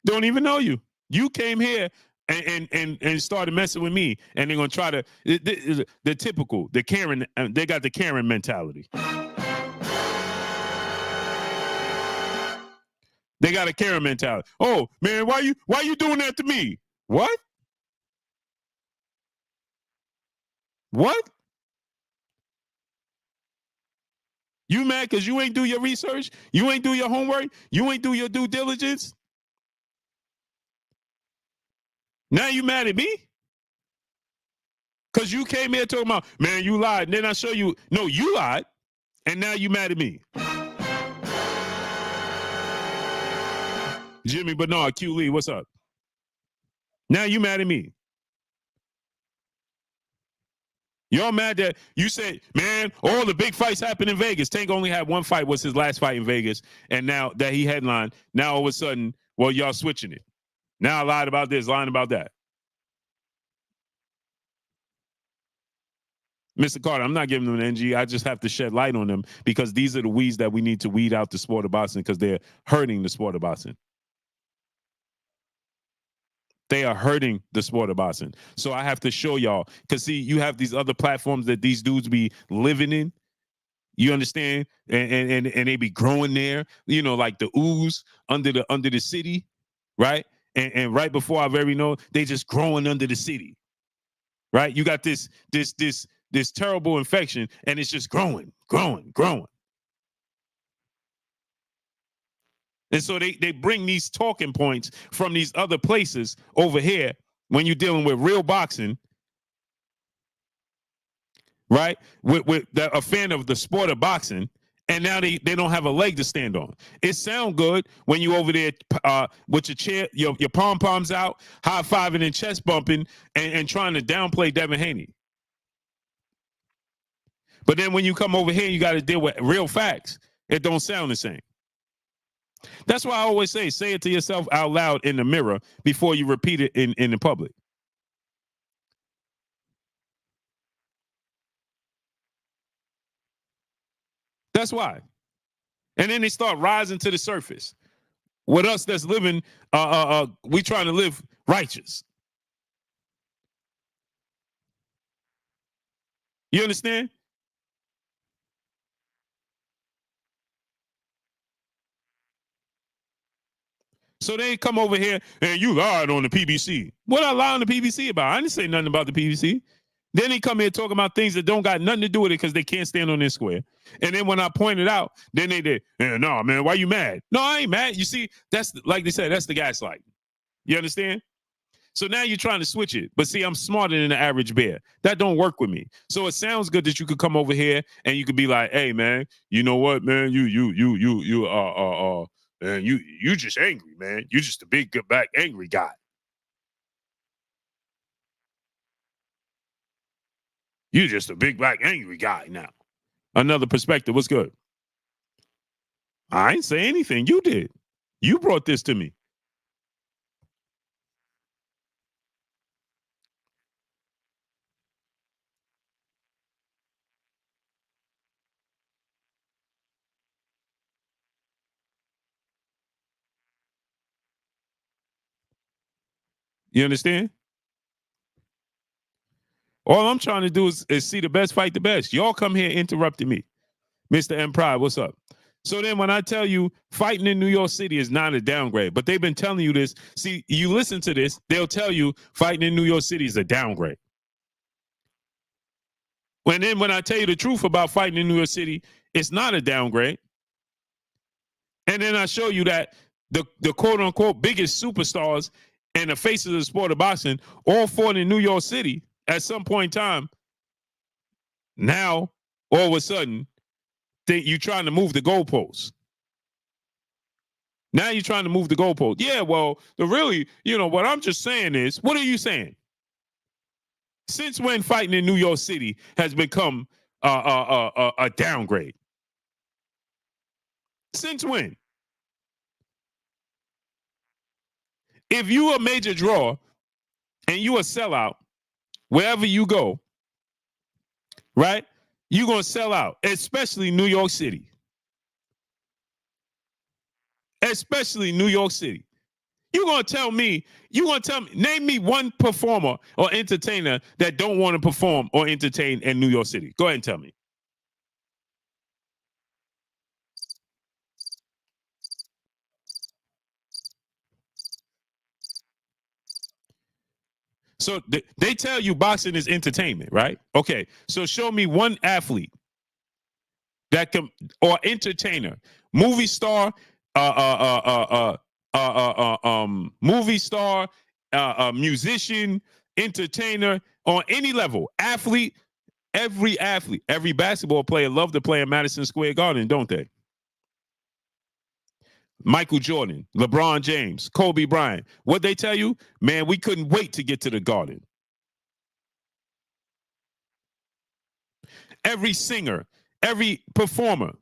Don't even know you. You came here and started messing with me, and they're gonna try to the typical, the Karen. They got the Karen mentality. They got a Karen mentality. Oh man, why you doing that to me? What? What? You mad because you ain't do your research? You ain't do your homework? You ain't do your due diligence? Now you mad at me? Because you came here talking about, man, you lied. And then I show you, no, you lied. And now you mad at me. Jimmy Bernard, Q Lee, what's up? Now you mad at me. Y'all mad that you said, man, all the big fights happen in Vegas. Tank only had one fight, was his last fight in Vegas. And now that he headlined, now all of a sudden, well, y'all switching it. Now I lied about this, lying about that. Mr. Carter, I'm not giving them an NG. I just have to shed light on them because these are the weeds that we need to weed out the sport of boxing because they're hurting the sport of boxing. They are hurting the sport of boxing. So I have to show y'all. Because, see, you have these other platforms that these dudes be living in. You understand? And they be growing there, you know, like the ooze under the city, right? And right before I very know, they just growing under the city. Right? You got this terrible infection, and it's just growing. And so they bring these talking points from these other places over here when you're dealing with real boxing, right? With a fan of the sport of boxing, and now they don't have a leg to stand on. It sounds good when you over there with your chair, your pom-poms out, high-fiving and chest bumping, and trying to downplay Devin Haney. But then when you come over here, you got to deal with real facts. It don't sound the same. That's why I always say it to yourself out loud in the mirror before you repeat it in the public. That's why. And then they start rising to the surface. With us that's living, we trying to live righteous. You understand? So they come over here and you lied on the PBC. What I lied on the PBC about? I didn't say nothing about the PBC. Then they come here talking about things that don't got nothing to do with it because they can't stand on their square. And then when I pointed out, then they did, no, man, why you mad? No, I ain't mad. You see, that's like they said, that's the gaslight. You understand? So now you're trying to switch it. But see, I'm smarter than the average bear. That don't work with me. So it sounds good that you could come over here and you could be like, hey, man, you know what, man? Man, you just angry, man. You just a big black angry guy. You just a big black angry guy now. Another perspective. What's good? I ain't say anything. You did. You brought this to me. You understand? All I'm trying to do is see the best fight the best. Y'all come here interrupting me. Mr. M. Pride, what's up? So then when I tell you fighting in New York City is not a downgrade, but they've been telling you this. See, you listen to this, they'll tell you fighting in New York City is a downgrade. And then when I tell you the truth about fighting in New York City, it's not a downgrade. And then I show you that the quote unquote biggest superstars and the faces of the sport of boxing all fought in New York City at some point in time. Now, all of a sudden, you're trying to move the goalposts. Now you're trying to move the goalpost. Yeah, well, what I'm just saying is, what are you saying? Since when fighting in New York City has become a downgrade? Since when? If you a major draw and you a sellout, wherever you go, right? You're going to sell out, especially New York City. Especially New York City. You're going to tell me, name me one performer or entertainer that don't want to perform or entertain in New York City. Go ahead and tell me. So they tell you boxing is entertainment, right? Okay, so show me one athlete that can, or entertainer, movie star, movie star, musician, entertainer on any level, athlete. Every basketball player love to play in Madison Square Garden, don't they? Michael Jordan, LeBron James, Kobe Bryant. What they tell you? Man, we couldn't wait to get to the Garden. Every singer, every performer.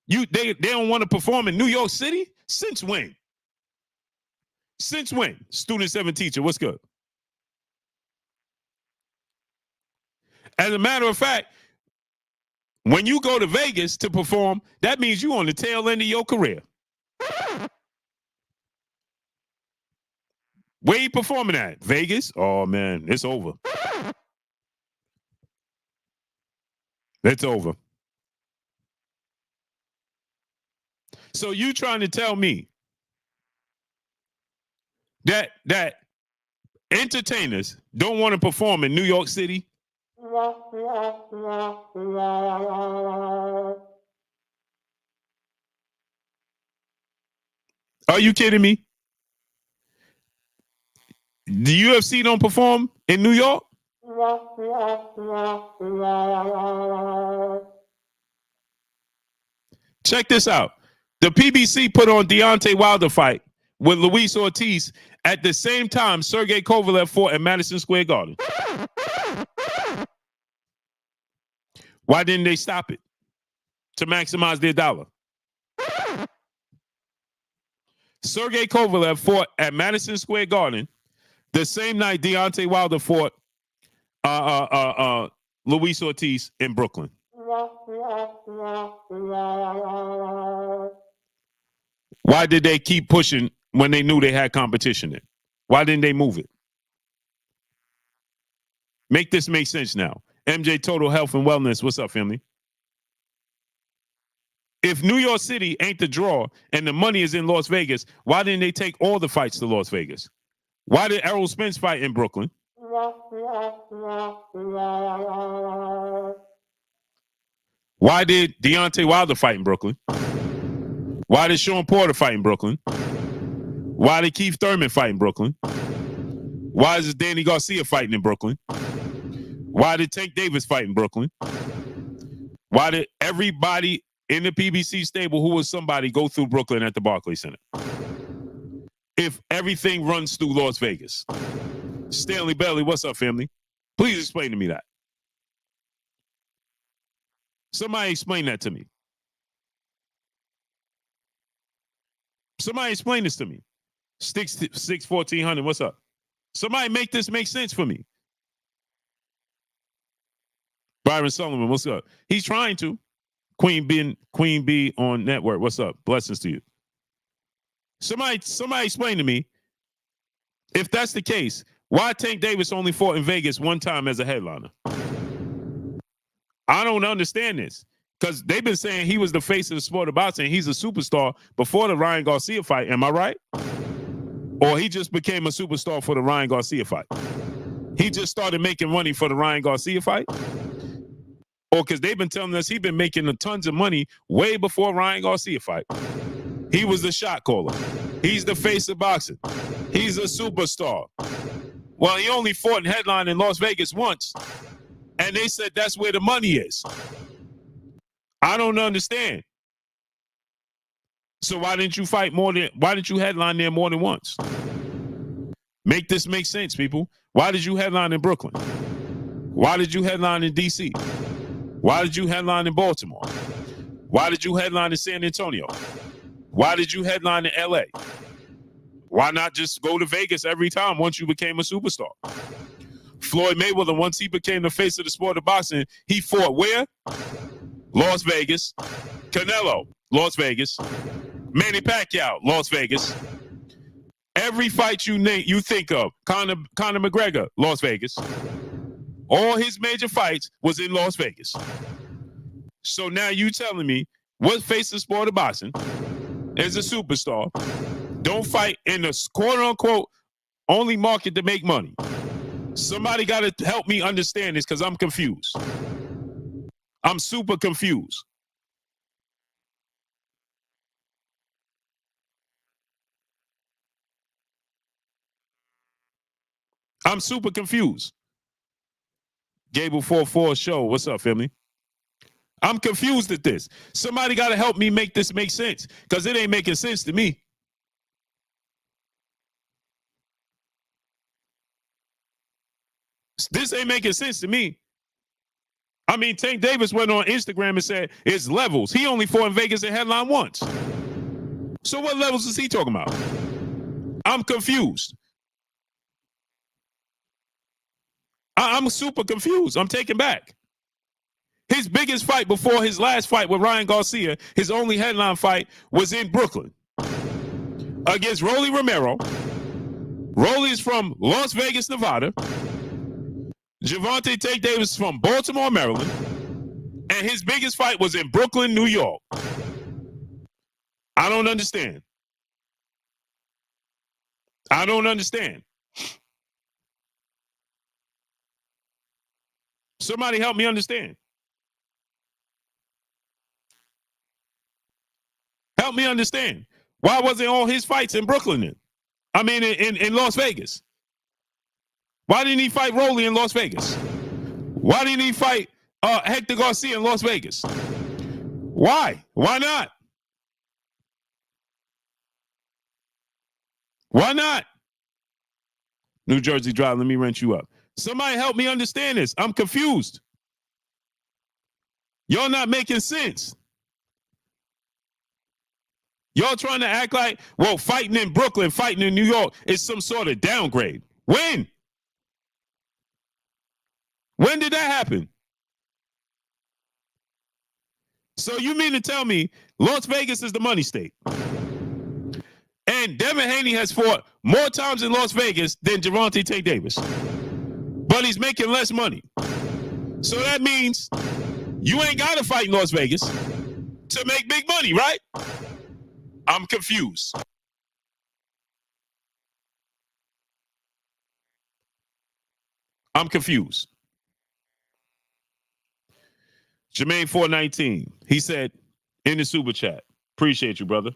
They don't want to perform in New York City? Since when? Since when? Student 7 teacher, what's good? As a matter of fact, when you go to Vegas to perform, that means you're on the tail end of your career. Where you performing at? Vegas? Oh, man, it's over. It's over. So you trying to tell me that entertainers don't want to perform in New York City? Are you kidding me? The UFC don't perform in New York? Check this out. The PBC put on Deontay Wilder fight with Luis Ortiz at the same time Sergey Kovalev fought at Madison Square Garden. Why didn't they stop it? To maximize their dollar. Sergey Kovalev fought at Madison Square Garden the same night Deontay Wilder fought Luis Ortiz in Brooklyn. Why did they keep pushing when they knew they had competition in? Why didn't they move it? Make this make sense now. MJ Total Health and Wellness. What's up, family? If New York City ain't the draw and the money is in Las Vegas, why didn't they take all the fights to Las Vegas? Why did Errol Spence fight in Brooklyn? Why did Deontay Wilder fight in Brooklyn? Why did Sean Porter fight in Brooklyn? Why did Keith Thurman fight in Brooklyn? Why is Danny Garcia fighting in Brooklyn? Why did Tank Davis fight in Brooklyn? Why did everybody in the PBC stable who was somebody go through Brooklyn at the Barclays Center? If everything runs through Las Vegas. Stanley Bailey, what's up, family? Please explain to me that. Somebody explain that to me. Somebody explain this to me. 6-1400, what's up? Somebody make this make sense for me. Byron Sullivan, what's up? He's trying to. Queen B on network, what's up? Blessings to you. Somebody explain to me, if that's the case, why Tank Davis only fought in Vegas one time as a headliner? I don't understand this. Because they've been saying he was the face of the sport of boxing. He's a superstar before the Ryan Garcia fight. Am I right? Or he just became a superstar for the Ryan Garcia fight? He just started making money for the Ryan Garcia fight? Or because they've been telling us he's been making tons of money way before Ryan Garcia fight. He was the shot caller. He's the face of boxing. He's a superstar. Well, he only fought in headline in Las Vegas once. And they said that's where the money is. I don't understand. So why didn't you headline there more than once? Make this make sense, people. Why did you headline in Brooklyn? Why did you headline in DC? Why did you headline in Baltimore? Why did you headline in San Antonio? Why did you headline in LA? Why not just go to Vegas every time once you became a superstar? Floyd Mayweather, once he became the face of the sport of boxing, he fought where? Las Vegas. Canelo, Las Vegas. Manny Pacquiao, Las Vegas. Every fight you think of, Conor McGregor, Las Vegas. All his major fights was in Las Vegas. So now you telling me what face of sport of boxing is a superstar, don't fight in the quote-unquote only market to make money. Somebody got to help me understand this because I'm confused. I'm super confused. I'm super confused. Gable 44 show. What's up, family? I'm confused at this. Somebody got to help me make this make sense because it ain't making sense to me. This ain't making sense to me. I mean, Tank Davis went on Instagram and said it's levels. He only fought in Vegas and headline once. So what levels is he talking about? I'm confused. I'm super confused. I'm taken back. His biggest fight before his last fight with Ryan Garcia, his only headline fight, was in Brooklyn against Rolly Romero. Rolly is from Las Vegas, Nevada. Gervonta Tank Davis is from Baltimore, Maryland. And his biggest fight was in Brooklyn, New York. I don't understand. I don't understand. Somebody help me understand. Help me understand. Why wasn't all his fights in Brooklyn then? I mean, in Las Vegas. Why didn't he fight Rolly in Las Vegas? Why didn't he fight Hector Garcia in Las Vegas? Why? Why not? Why not? New Jersey Drive, let me rent you up. Somebody help me understand this. I'm confused. Y'all not making sense. Y'all trying to act like, well, fighting in Brooklyn, fighting in New York is some sort of downgrade. When? When did that happen? So you mean to tell me Las Vegas is the money state? And Devin Haney has fought more times in Las Vegas than Gervonta Tank Davis. But he's making less money. So that means you ain't got to fight in Las Vegas to make big money, right? I'm confused. I'm confused. Jermaine 419, he said in the super chat, appreciate you, brother.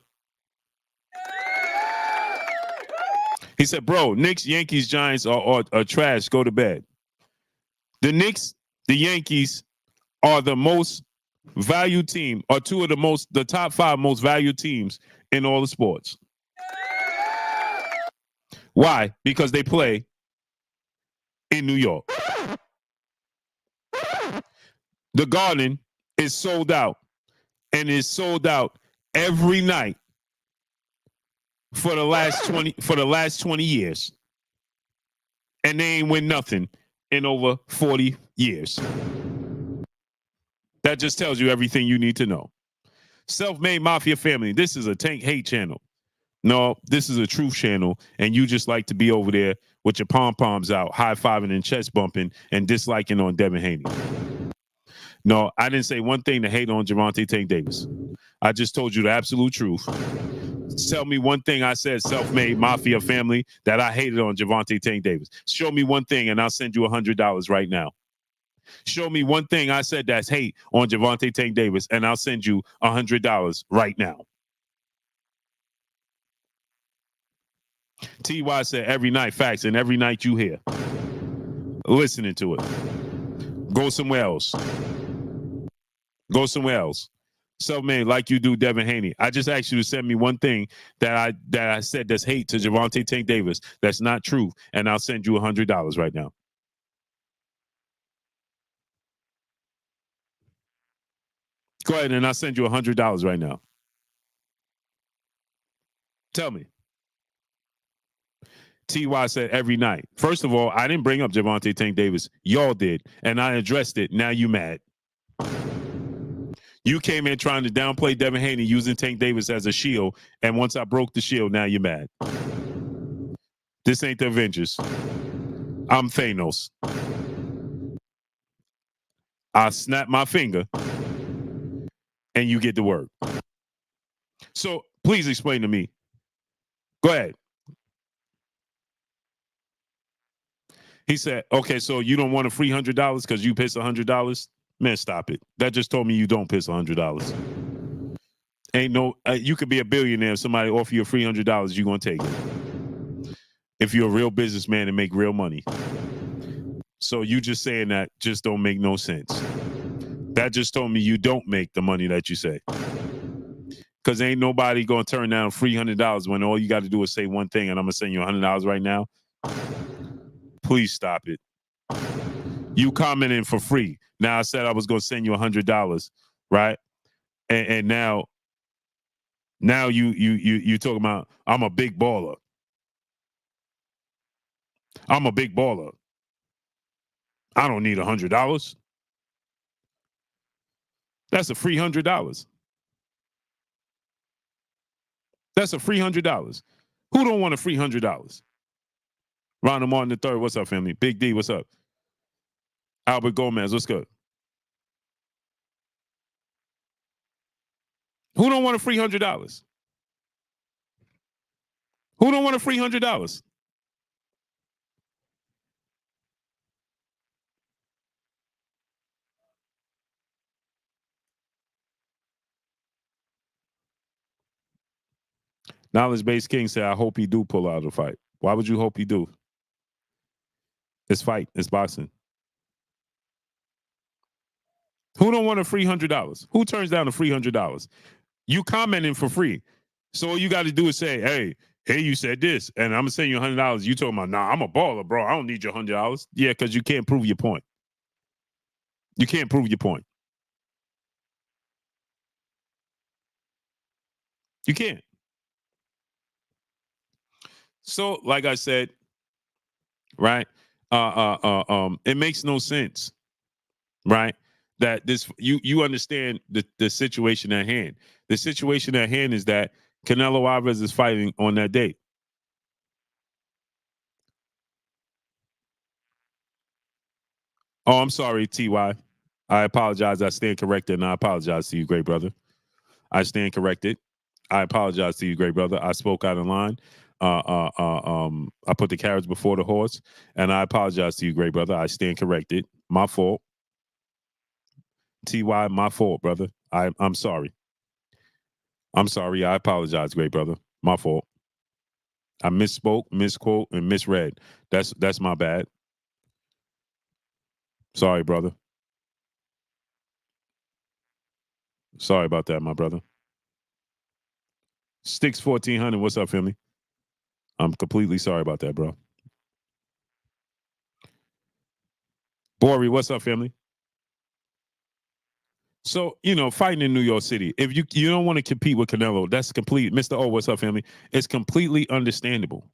He said, bro, Knicks, Yankees, Giants are trash. Go to bed. The Knicks, the Yankees are the most valued team, or two of the top 5 most valued teams in all the sports. Why? Because they play in New York. The Garden is sold out, and is sold out every night for the last 20 years. And they ain't win nothing in over 40 years. That just tells you everything you need to know. Self-Made Mafia family, this is a Tank hate channel. No, this is a truth channel, and you just like to be over there with your pom-poms out, high-fiving and chest bumping and disliking on Devin Haney. No, I didn't say one thing to hate on Gervonta Tank Davis. I just told you the absolute truth. Tell me one thing I said, Self-Made Mafia family, that I hated on Gervonta Tank Davis. Show me one thing, and I'll send you $100 right now. Show me one thing I said that's hate on Gervonta Tank Davis, and I'll send you $100 right now. TY said every night, facts, and every night you hear. Listening to it. Go somewhere else. Go somewhere else. Self-made like you do Devin Haney. I just asked you to send me one thing that I said that's hate to Gervonta Tank Davis. That's not true, and I'll send you $100 right now. Go ahead, and I'll send you $100 right now. Tell me. TY said every night. First of all, I didn't bring up Gervonta Tank Davis. Y'all did, and I addressed it. Now you mad. You came in trying to downplay Devin Haney using Tank Davis as a shield, and once I broke the shield, now you're mad. This ain't the Avengers. I'm Thanos. I snap my finger, and you get to work. So please explain to me. Go ahead. He said, okay, so you don't want a free $100 because you piss $100? Man, stop it. That just told me you don't piss $100. Ain't no, you could be a billionaire. If somebody offer you a free $100, you're going to take it. If you're a real businessman and make real money. So you just saying that just don't make no sense. That just told me you don't make the money that you say. Because ain't nobody going to turn down free $100 when all you got to do is say one thing, and I'm going to send you $100 right now. Please stop it. You commenting for free. Now I said I was going to send you $100, right? And now you talking about I'm a big baller. I'm a big baller. I don't need $100. That's a free $100. That's a free $100. Who don't want a free $100? Ronald Martin III, what's up, family? Big D, what's up? Albert Gomez, what's good? Who don't want a free $100? Who don't want a free $100? Knowledge Based King said, I hope he do pull out of the fight. Why would you hope he do? It's fight. It's boxing. Who don't want a free $100? Who turns down a free $100? You commenting for free. So all you got to do is say, hey, you said this, and I'm going to send you $100. You talking about, nah, I'm a baller, bro. I don't need your $100. Yeah, because you can't prove your point. You can't prove your point. You can't. So, like I said, right? It makes no sense, right? that this you understand the situation at hand. The situation at hand is that Canelo Alvarez is fighting on that date. Oh, I'm sorry, Ty. I apologize. I stand corrected, and I apologize to you, great brother. I stand corrected. I apologize to you, great brother. I spoke out of line. I put the carriage before the horse, and I apologize to you, great brother. I stand corrected. My fault. Ty, my fault, brother. I'm sorry. I'm sorry. I apologize, great brother. My fault. I misspoke, misquote, and misread. That's my bad. Sorry, brother. Sorry about that, my brother. Sticks 1400. What's up, family? I'm completely sorry about that, bro. Bori, what's up, family? So, fighting in New York City, if you don't want to compete with Canelo, that's complete. Mr. O, what's up, family? It's completely understandable.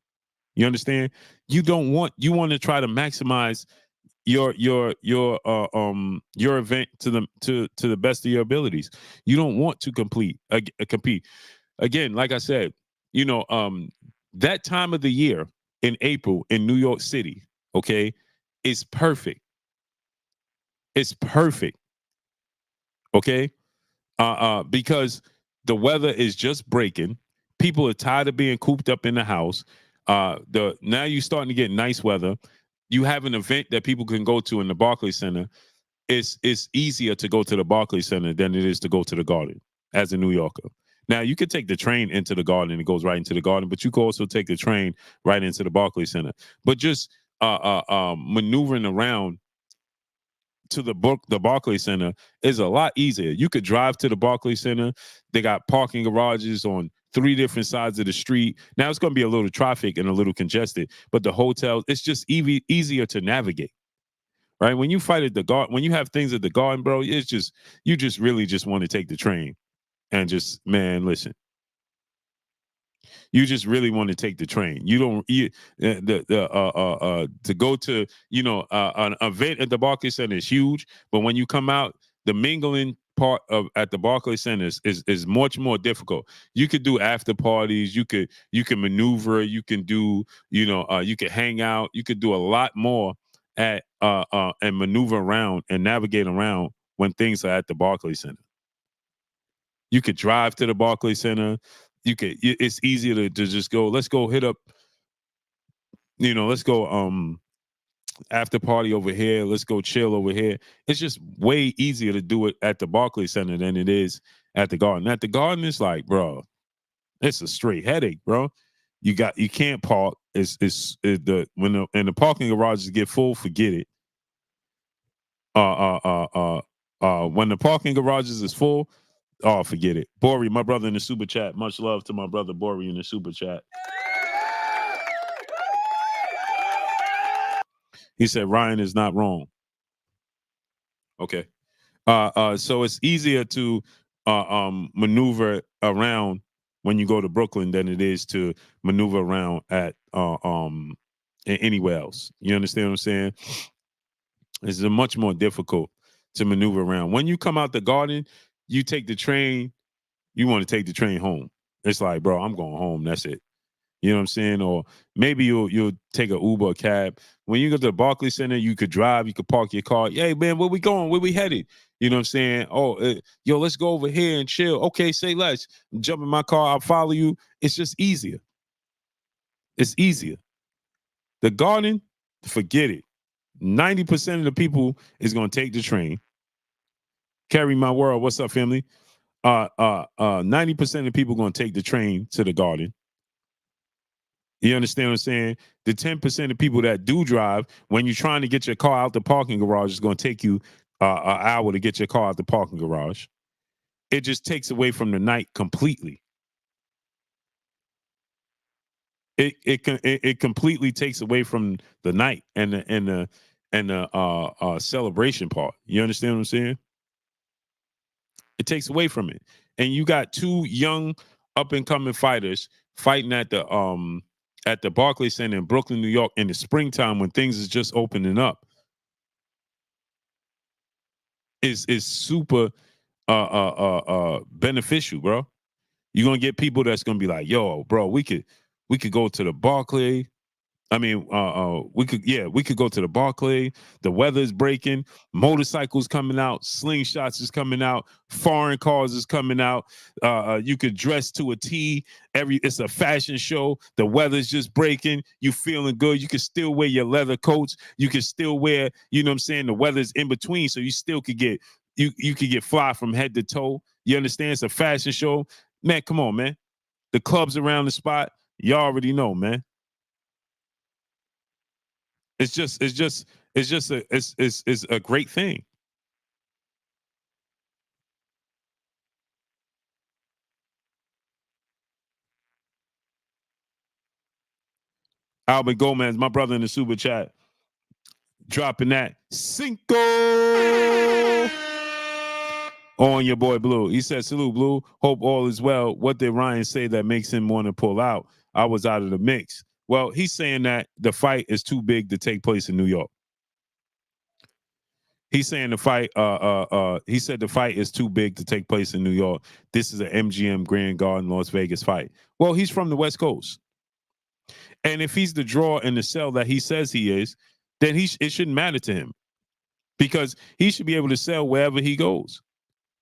You understand? You want to try to maximize your event to the best of your abilities. You don't want to compete. Again, like I said, that time of the year in April in New York City, okay, is perfect. It's perfect. Okay? Because the weather is just breaking. People are tired of being cooped up in the house. The now you're starting to get nice weather. You have an event that people can go to in the Barclays Center. It's easier to go to the Barclays Center than it is to go to the Garden as a New Yorker. Now you could take the train into the Garden and it goes right into the Garden, but you could also take the train right into the Barclays Center. But just maneuvering around to the Barclays Center is a lot easier. You could drive to the Barclays Center. They got parking garages on 3 different sides of the street. Now it's going to be a little traffic and a little congested, but the hotel, it's just easier to navigate. Right? When you fight at the Garden, when you have things at the Garden, bro, it's just you just really just want to take the train and just, man, listen. You just really want to take the train. You don't to go to an event at the Barclays Center is huge, but when you come out, the mingling part of at the Barclays Center is much more difficult. You could do after parties. You can maneuver. You can do you can hang out. You could do a lot more at and maneuver around and navigate around when things are at the Barclays Center. You could drive to the Barclays Center. It's easier to just go, let's go hit up, let's go after party over here, let's go chill over here. It's just way easier to do it at the Barclays Center than it is at the Garden. At the Garden, it's like, bro, it's a straight headache, bro. You can't park. When the parking garages get full, forget it. When the parking garages is full, oh, forget it. Bori, my brother in the super chat. Much love to my brother Bori in the super chat. He said Ryan is not wrong. Okay. So it's easier to maneuver around when you go to Brooklyn than it is to maneuver around at anywhere else. You understand what I'm saying? It's much more difficult to maneuver around. When you come out the Garden, you take the train. You want to take the train home. It's like, bro, I'm going home. That's it. You know what I'm saying? Or maybe you'll take an Uber, a cab. When you go to the Barclays Center, you could drive, you could park your car. Hey, man, where we going? Where we headed? You know what I'm saying? Oh, yo, let's go over here and chill. Okay, say less. Jump in my car. I'll follow you. It's just easier. It's easier. The Garden, forget it. 90% of the people is going to take the train. Carry my world. What's up, family? 90% of people going to take the train to the Garden. You understand what I'm saying? The 10% of people that do drive, when you're trying to get your car out the parking garage, it's going to take you an hour to get your car out the parking garage. It just takes away from the night completely. It completely takes away from the night and the celebration part. You understand what I'm saying? It takes away from it, and you got 2 young up and coming fighters fighting at the Barclays Center in Brooklyn, New York, in the springtime when things is just opening up. is super beneficial, bro. You're gonna get people that's gonna be like, yo, bro, we could go to the Barclay. I mean, we could go to the Barclay. The weather's breaking, motorcycles coming out, slingshots is coming out, foreign cars is coming out. You could dress to a T. It's a fashion show. The weather's just breaking. You feeling good. You can still wear your leather coats. You can still wear, you know what I'm saying? The weather's in between, so you still could get you could get fly from head to toe. You understand? It's a fashion show. Man, come on, man. The clubs around the spot, you already know, man. It's a great thing. Albert Gomez, my brother in the super chat, dropping that Cinco on your boy Blue. He said, salute, Blue. Hope all is well. What did Ryan say that makes him want to pull out? I was out of the mix. Well, he's saying that the fight is too big to take place in New York. He's saying the fight, he said the fight is too big to take place in New York. This is an MGM Grand Garden Las Vegas fight. Well, he's from the West Coast. And if he's the draw and the sell that he says he is, then it shouldn't matter to him because he should be able to sell wherever he goes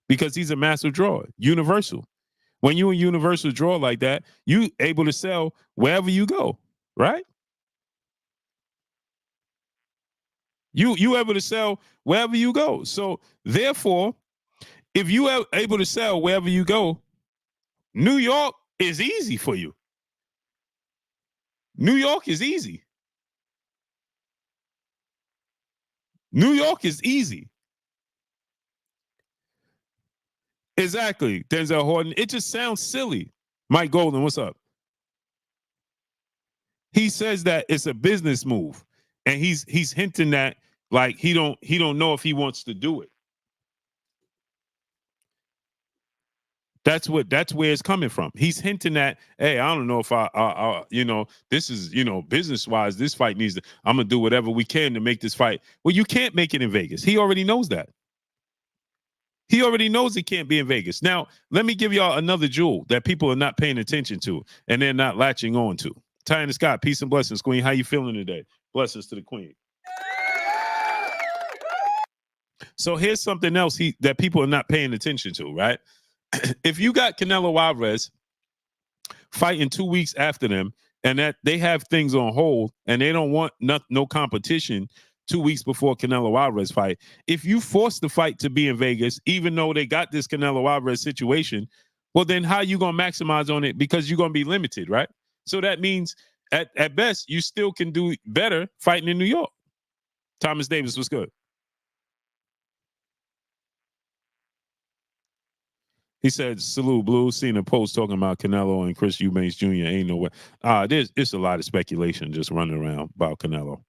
because he's a massive drawer, universal. When you're a universal draw like that, you able to sell wherever you go, right? You able to sell wherever you go. So therefore, if you are able to sell wherever you go, New York is easy for you. New York is easy. New York is easy. Exactly. Denzel Horton. It just sounds silly. Mike Golden, what's up? He says that it's a business move. And he's hinting that like he don't know if he wants to do it. That's where it's coming from. He's hinting that, hey, I don't know if I this is, business wise, this fight needs to, I'm gonna do whatever we can to make this fight. Well, you can't make it in Vegas. He already knows that. He already knows it can't be in Vegas. Now, let me give y'all another jewel that people are not paying attention to and they're not latching on to. Ty and Scott, peace and blessings, Queen. How you feeling today? Blessings to the Queen. So here's something else that people are not paying attention to, right? If you got Canelo Alvarez fighting 2 weeks after them and that they have things on hold and they don't want no competition 2 weeks before Canelo Alvarez fight, if you force the fight to be in Vegas, even though they got this Canelo Alvarez situation, well, then how you going to maximize on it? Because you're going to be limited, right? So that means at best, you still can do better fighting in New York. Thomas Davis was good. He said, salute, Blue. Seen a post talking about Canelo and Chris Eubanks Jr. Ain't no way. There's a lot of speculation just running around about Canelo.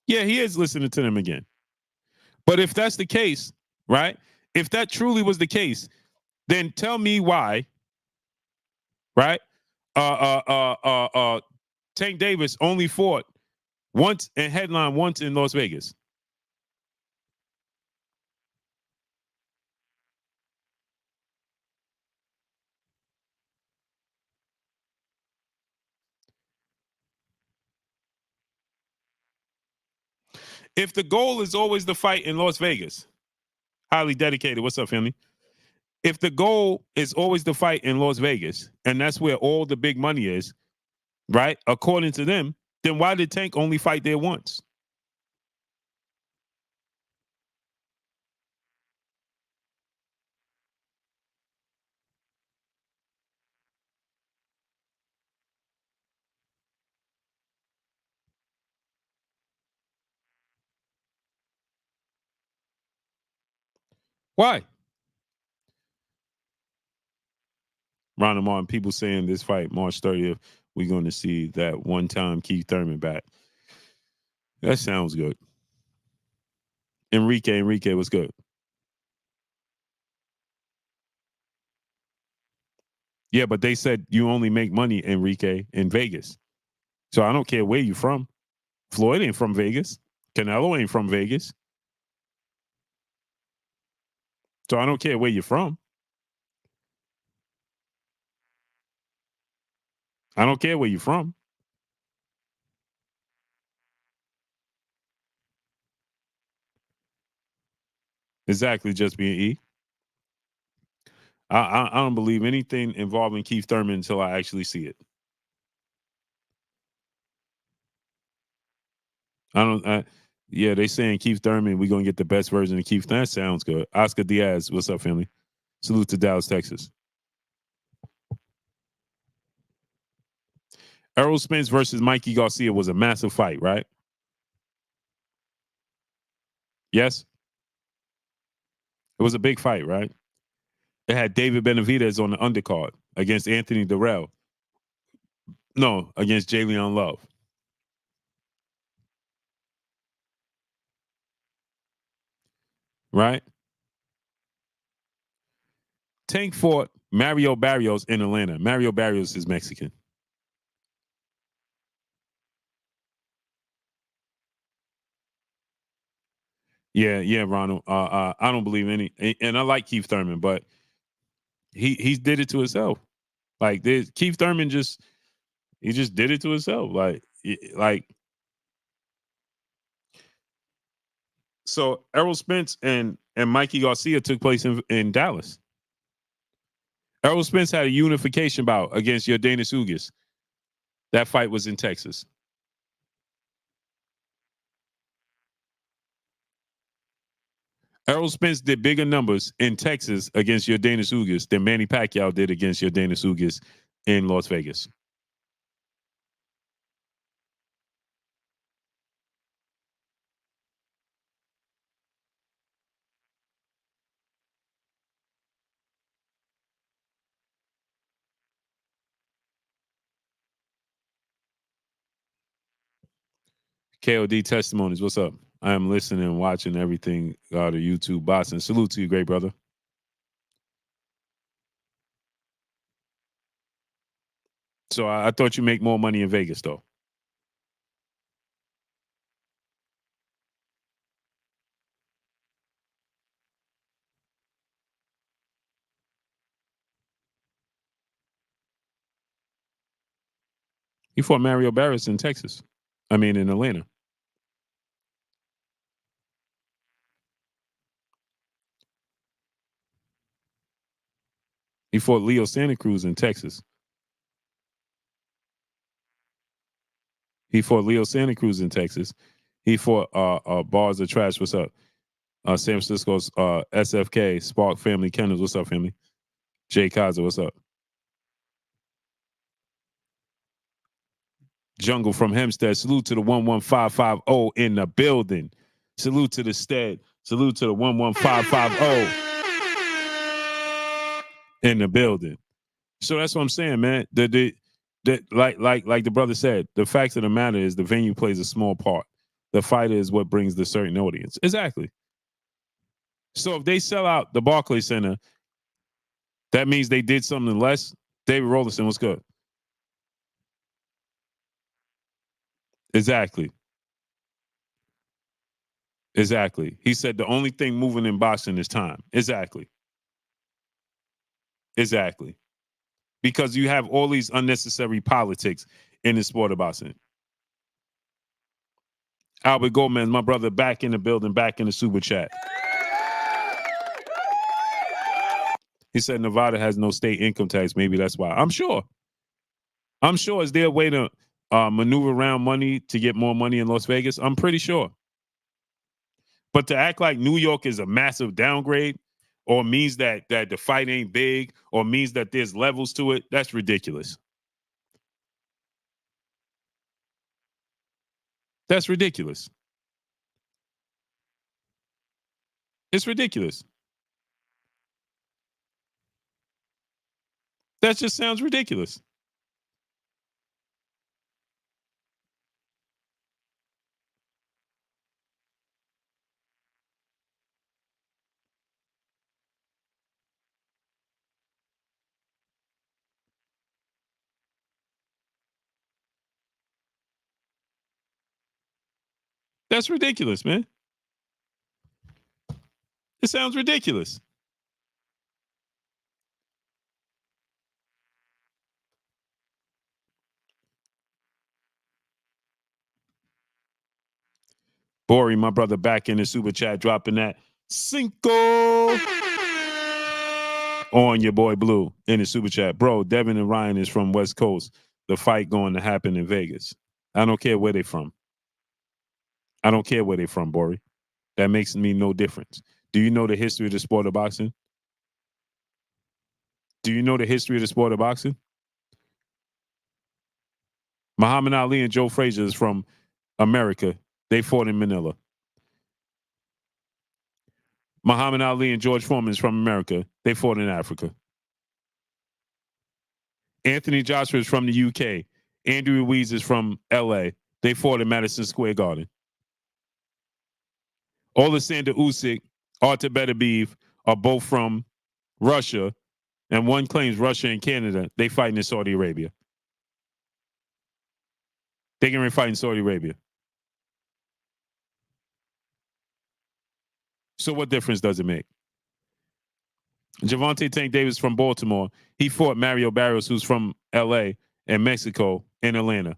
Yeah, he is listening to them again. But if that's the case, right? If that truly was the case, then tell me why, right? Tank Davis only fought once and headline once in Las Vegas. If the goal is always the fight in Las Vegas, highly dedicated. What's up, family? If the goal is always the fight in Las Vegas, and that's where all the big money is, right? According to them, then why did Tank only fight there once? Why? Ronald Martin, people saying this fight, March 30th, we're going to see that one-time Keith Thurman back. That sounds good. Enrique was good. Yeah, but they said you only make money, Enrique, in Vegas. So I don't care where you from. Floyd ain't from Vegas. Canelo ain't from Vegas. So I don't care where you're from. I don't care where you're from. Exactly, just being E. I don't believe anything involving Keith Thurman until I actually see it. I don't. Yeah, they saying Keith Thurman. We're gonna get the best version of Keith. That sounds good. Oscar Diaz, what's up, family? Salute to Dallas, Texas. Errol Spence versus Mikey Garcia was a massive fight, right? Yes, it was a big fight, right? It had David Benavidez on the undercard against Anthony Durrell. No, against Jalen Love. Right? Tank fought Mario Barrios in Atlanta. Mario Barrios is Mexican. Yeah, Ronald. I don't believe any, and I like Keith Thurman, but he did it to himself. Like Keith Thurman just did it to himself. Like so Errol Spence and Mikey Garcia took place in Dallas. Errol Spence had a unification bout against Yordenis Ugas. That fight was in Texas. Errol Spence did bigger numbers in Texas against Yordenis Ugas than Manny Pacquiao did against Yordenis Ugas in Las Vegas. KOD testimonies. What's up? I am listening and watching everything out of YouTube. Boston. Salute to you, great brother. So I thought you make more money in Vegas, though. He fought Mario Barris in Texas. I mean, in Atlanta. He fought Leo Santa Cruz in Texas. He fought Leo Santa Cruz in Texas. He fought Bars of Trash. What's up? San Francisco's SFK, Spark Family Kennels. What's up, family? Jay Kaiser. What's up? Jungle from Hempstead. Salute to the 11550 in the building. Salute to the Stead. Salute to the 11550 in the building. So that's what I'm saying, man. Like the brother said, the fact of the matter is the venue plays a small part. The fighter is what brings the certain audience. Exactly. So if they sell out the Barclays Center, that means they did something less. David Rollerson, what's good? Exactly. Exactly. He said the only thing moving in boxing is time. Exactly. Exactly. Because you have all these unnecessary politics in the sport of boxing. Albert Gomez, my brother, back in the building, back in the super chat. He said Nevada has no state income tax. Maybe that's why. I'm sure. I'm sure. Is there a way to maneuver around money to get more money in Las Vegas? I'm pretty sure. But to act like New York is a massive downgrade or means that the fight ain't big or means that there's levels to it, that's ridiculous. That's ridiculous. It's ridiculous. That just sounds ridiculous. That's ridiculous, man. It sounds ridiculous. Bori, my brother, back in the super chat, dropping that Cinco on your boy Blue in the super chat. Bro, Devin and Ryan is from West Coast. The fight going to happen in Vegas. I don't care where they from. I don't care where they from, Bori. That makes me no difference. Do you know the history of the sport of boxing? Do you know the history of the sport of boxing? Muhammad Ali and Joe Frazier is from America. They fought in Manila. Muhammad Ali and George Foreman is from America. They fought in Africa. Anthony Joshua is from the UK. Andrew Ruiz is from LA. They fought in Madison Square Garden. Alexander Usyk, Artur Beterbiev are both from Russia, and one claims Russia and Canada. They fight in Saudi Arabia. They can fight in Saudi Arabia. So what difference does it make? Gervonta Tank Davis from Baltimore. He fought Mario Barrios, who's from LA and Mexico, in Atlanta.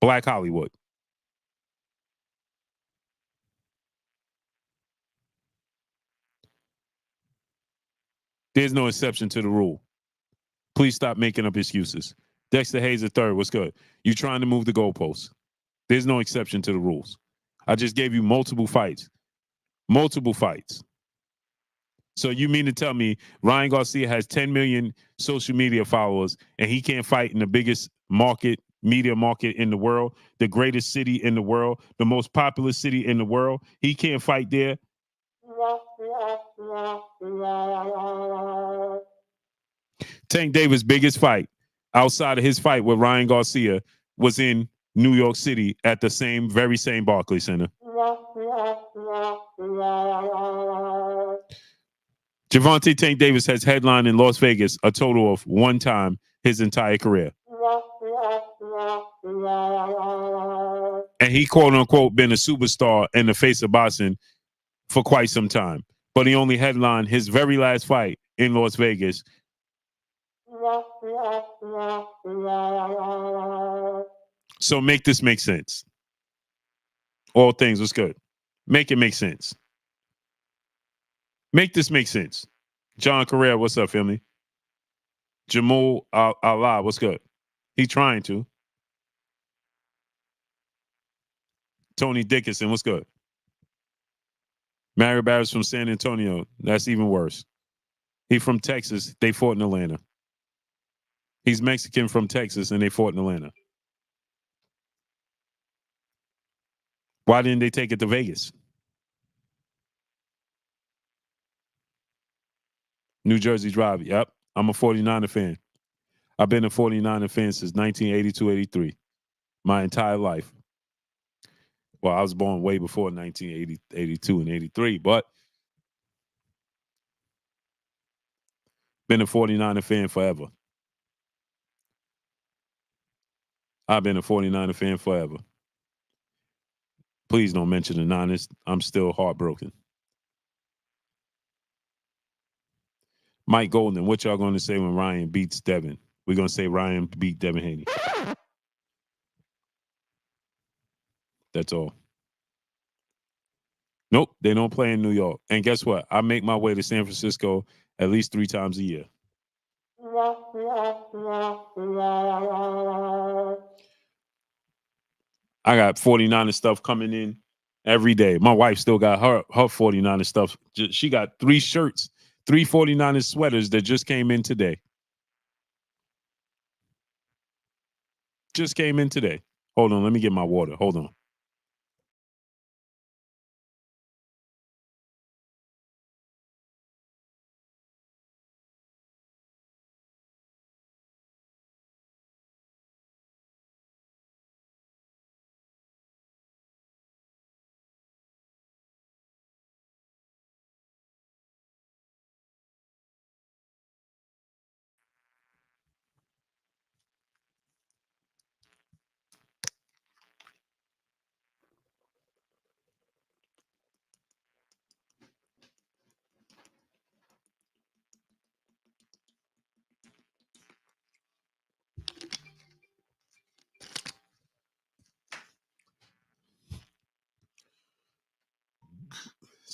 Black Hollywood. There's no exception to the rule. Please stop making up excuses. Dexter Hayes III, what's good? You trying to move the goalposts. There's no exception to the rules. I just gave you multiple fights. Multiple fights. So you mean to tell me Ryan Garcia has 10 million social media followers and he can't fight in the biggest media market in the world, the greatest city in the world, the most populous city in the world? He can't fight there? Tank Davis' biggest fight outside of his fight with Ryan Garcia was in New York City at the very same Barclays Center. Gervonta Tank Davis has headlined in Las Vegas a total of one time his entire career. And he, quote unquote, been a superstar in the face of boxing for quite some time. But he only headlined his very last fight in Las Vegas. So make this make sense. All things was good. Make it make sense. Make this make sense. John Correa, what's up, family? Jamal Allah, what's good? He trying to. Tony Dickinson, what's good? Mario Barrios from San Antonio. That's even worse. He from Texas. They fought in Atlanta. He's Mexican from Texas, and they fought in Atlanta. Why didn't they take it to Vegas? New Jersey Drive. Yep. I'm a 49er fan. I've been a 49er fan since 1982, 83. My entire life. Well, I was born way before 1980, 82, and 83, but been a 49er fan forever. I've been a 49er fan forever. Please don't mention the Niners. I'm still heartbroken. Mike Golden, what y'all going to say when Ryan beats Devin? We're going to say Ryan beat Devin Haney. That's all. Nope, they don't play in New York. And guess what? I make my way to San Francisco at least 3 times a year. I got 49er stuff coming in every day. My wife still got her 49er stuff. She got 3 shirts, 3 49er sweaters that just came in today. Just came in today. Hold on, let me get my water. Hold on.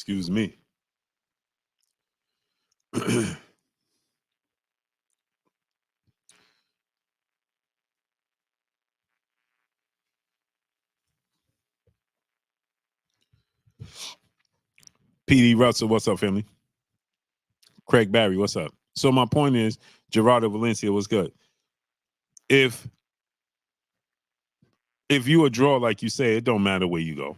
Excuse me. PD Russell, what's up, family? Craig Barry, what's up? So my point is, Gerardo Valencia was good. If you a draw, like you say, it don't matter where you go.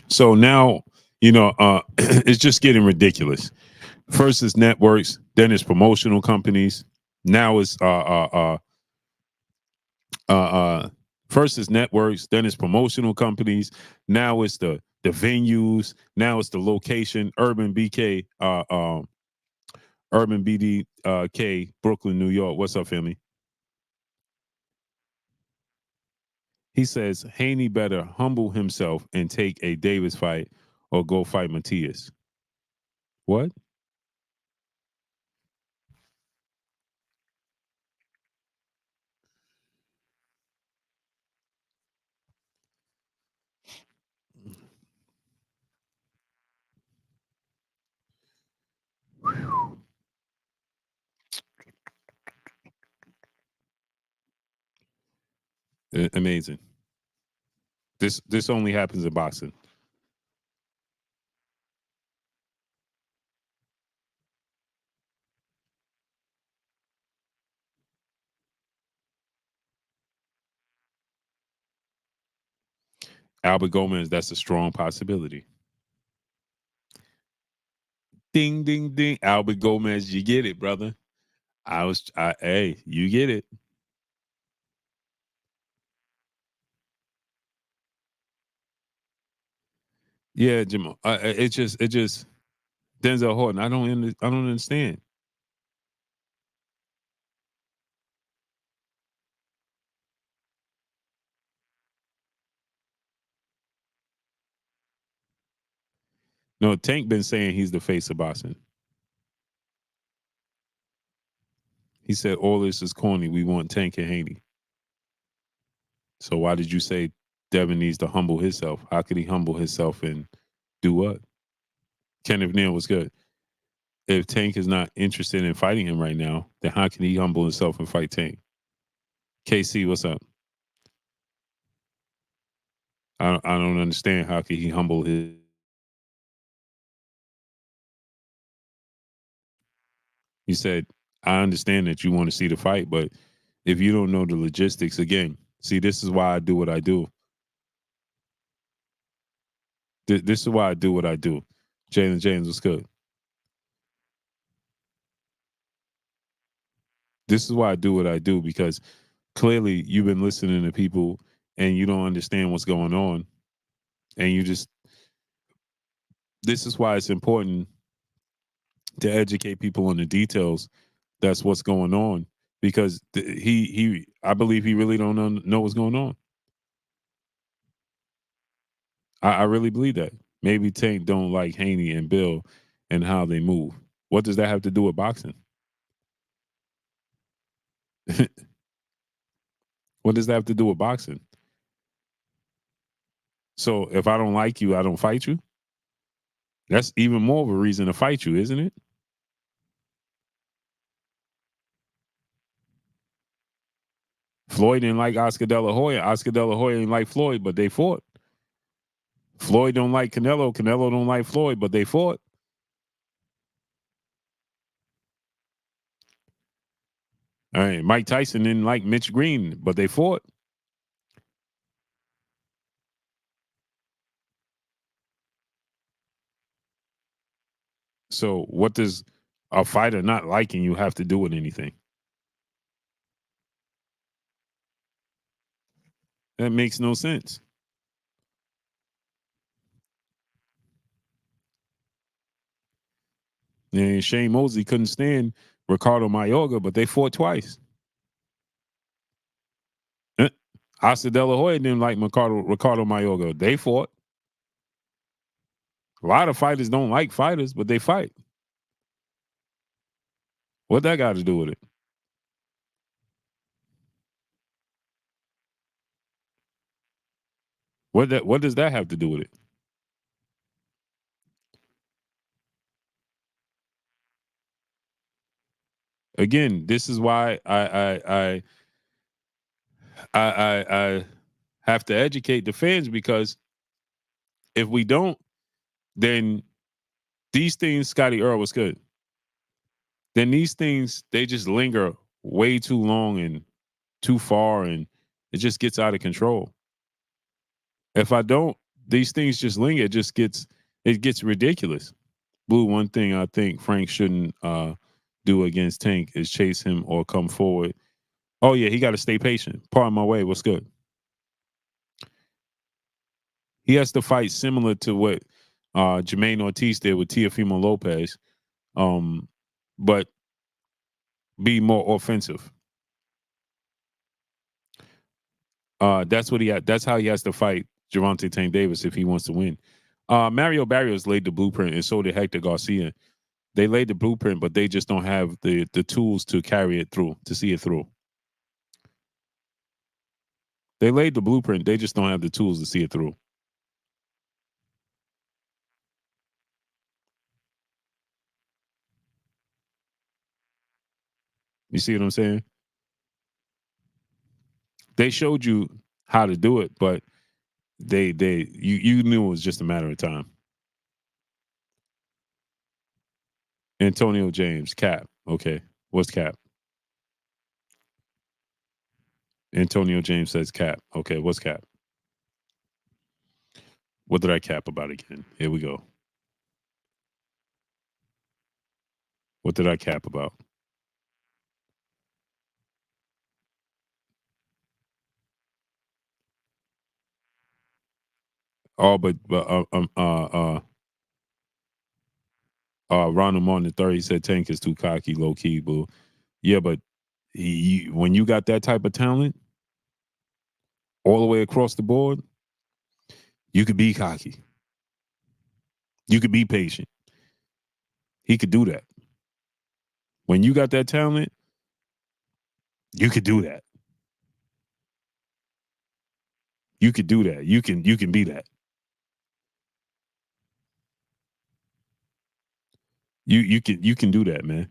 So now, it's just getting ridiculous. First is networks, then it's promotional companies. Now it's first is networks, then it's promotional companies. Now it's the venues. Now it's the location. Urban BDK, Brooklyn, New York. What's up, family? He says Haney better humble himself and take a Davis fight or go fight Matias. What? Amazing. This only happens in boxing. Albert Gomez, that's a strong possibility. Ding, ding, ding. Albert Gomez, you get it, brother. Hey, you get it. Yeah, Jamal. It just Denzel Horton. I don't understand. No, Tank been saying he's the face of boxing. He said all this is corny. We want Tank and Haney. So why did you say Devin needs to humble himself? How could he humble himself and do what? Kenneth Neal was good. If Tank is not interested in fighting him right now, then how can he humble himself and fight Tank? KC, what's up? I don't understand how can he humble his. He said, I understand that you want to see the fight, but if you don't know the logistics, again, see, this is why I do what I do. This is why I do what I do. Jalen James was good. This is why I do what I do because clearly you've been listening to people and you don't understand what's going on. And this is why it's important to educate people on the details. That's what's going on because I believe he really don't know what's going on. I really believe that. Maybe Tank don't like Haney and Bill and how they move. What does that have to do with boxing? What does that have to do with boxing? So if I don't like you, I don't fight you. That's even more of a reason to fight you, isn't it? Floyd didn't like Oscar De La Hoya. Oscar De La Hoya didn't like Floyd, but they fought. Floyd don't like Canelo. Canelo don't like Floyd, but they fought. All right. Mike Tyson didn't like Mitch Green, but they fought. So what does a fighter not liking you have to do with anything? That makes no sense. And Shane Mosley couldn't stand Ricardo Mayorga, but they fought twice. Oscar De La Hoya didn't like Ricardo Mayorga. They fought. A lot of fighters don't like fighters, but they fight. What that got to do with it? What does that have to do with it? Again, this is why I have to educate the fans, because if we don't, then these things, Scotty Earl was good. Then these things, they just linger way too long and too far, and it just gets out of control. If I don't, these things just linger. It gets ridiculous. Blue, one thing I think Frank shouldn't do against Tank is chase him or come forward. Oh yeah, he got to stay patient. Pardon my way. What's good? He has to fight similar to what Jermaine Ortiz did with Teofimo Lopez, um, but be more offensive. That's what he had. That's how he has to fight Gervonta Tank Davis if he wants to win. Mario Barrios laid the blueprint, and so did Hector Garcia. They laid the blueprint, but they just don't have the tools to carry it through, to see it through. They laid the blueprint. They just don't have the tools to see it through. You see what I'm saying? They showed you how to do it, but you knew it was just a matter of time. Antonio James, Cap. Okay. What's Cap? Antonio James says Cap. Okay, what's Cap? What did I cap about again? Here we go. What did I cap about? Oh, but Ronald Martin the third, he said Tank is too cocky, low key, boo. Yeah, but when you got that type of talent all the way across the board, you could be cocky. You could be patient. He could do that. When you got that talent, you could do that. You could do that. You can be that. You can do that, man.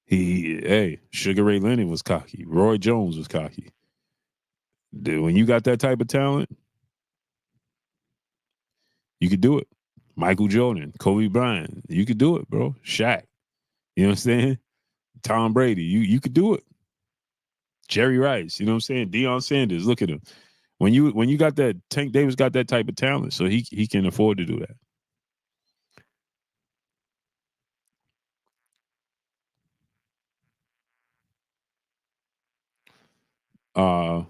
Hey, Sugar Ray Leonard was cocky. Roy Jones was cocky. Dude, when you got that type of talent, you could do it. Michael Jordan, Kobe Bryant, you could do it, bro. Shaq, you know what I'm saying? Tom Brady, you could do it. Jerry Rice, you know what I'm saying? Deion Sanders, look at him. When you got that, Tank Davis got that type of talent, so he can afford to do that. Uh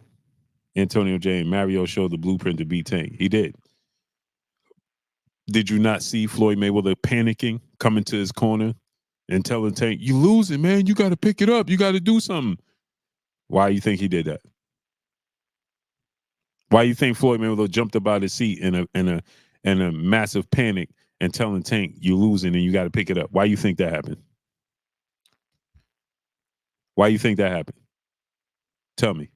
Antonio James, Mario showed the blueprint to beat Tank. He did. Did you not see Floyd Mayweather panicking, coming to his corner and telling Tank, "You losing, man. You got to pick it up. You got to do something." Why you think he did that? Why you think Floyd Mayweather jumped up out of his seat in a massive panic and telling Tank, "You losing and you got to pick it up"? Why you think that happened? Why you think that happened? Tell me.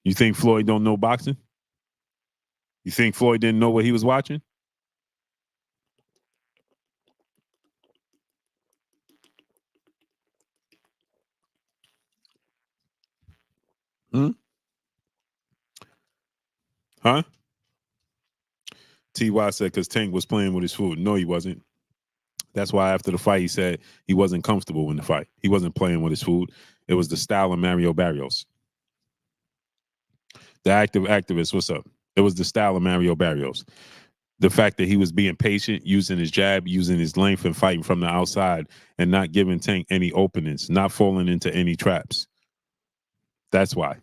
You think Floyd don't know boxing? You think Floyd didn't know what he was watching? Hmm? Huh? Ty said because Tank was playing with his food. No, he wasn't. That's why after the fight he said he wasn't comfortable in the fight. He wasn't playing with his food. It was the style of Mario Barrios. The active activist, what's up? It was the style of Mario Barrios. The fact that he was being patient, using his jab, using his length, and fighting from the outside, and not giving Tank any openings, not falling into any traps. That's why.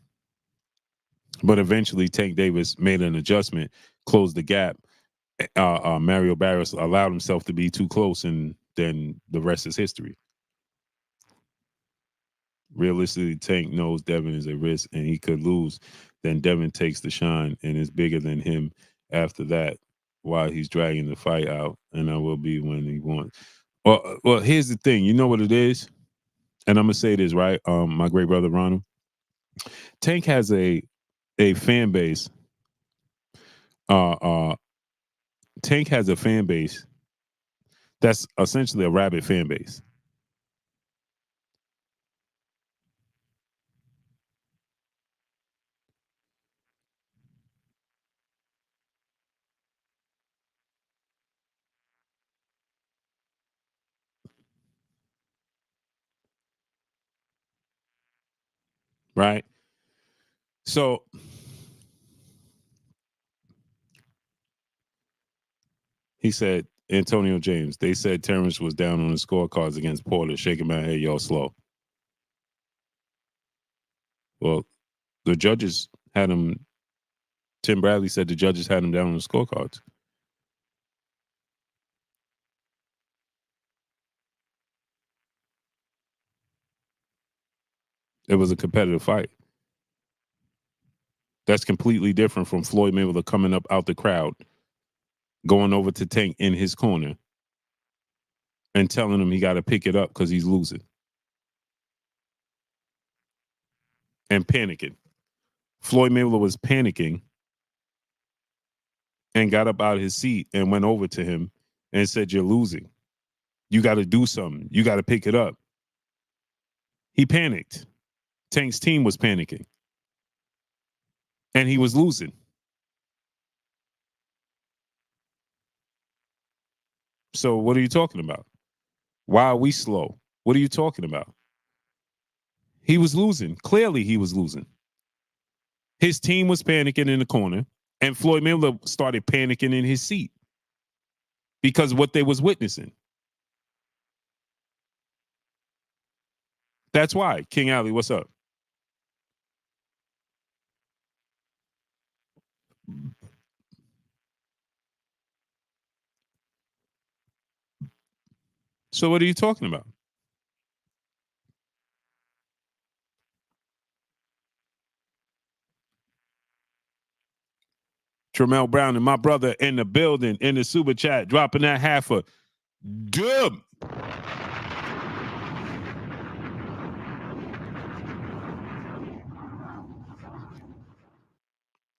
But eventually, Tank Davis made an adjustment, closed the gap. Mario Barrios allowed himself to be too close, and then the rest is history. Realistically, Tank knows Devin is a risk and he could lose. Then Devin takes the shine and is bigger than him after that while he's dragging the fight out. And I will be when he wants. Well, here's the thing. You know what it is? And I'm going to say this, right? My great brother, Ronald. Tank has a fan base. Tank has a fan base that's essentially a rabid fan base. Right? So he said, Antonio James, they said Terrence was down on the scorecards against Porter, shaking my head, y'all slow. Well, the judges had him, Tim Bradley said the judges had him down on the scorecards. It was a competitive fight. That's completely different from Floyd Mayweather coming up out the crowd, going over to Tank in his corner, and telling him he got to pick it up because he's losing and panicking. Floyd Mayweather was panicking and got up out of his seat and went over to him and said, "You're losing. You got to do something. You got to pick it up." He panicked. Tank's team was panicking. And he was losing. So what are you talking about? Why are we slow? What are you talking about? He was losing. Clearly he was losing. His team was panicking in the corner, and Floyd Mayweather started panicking in his seat because of what they was witnessing. That's why. King Ali, what's up? So what are you talking about? Tremel Brown and my brother in the building in the super chat, dropping that half a dub.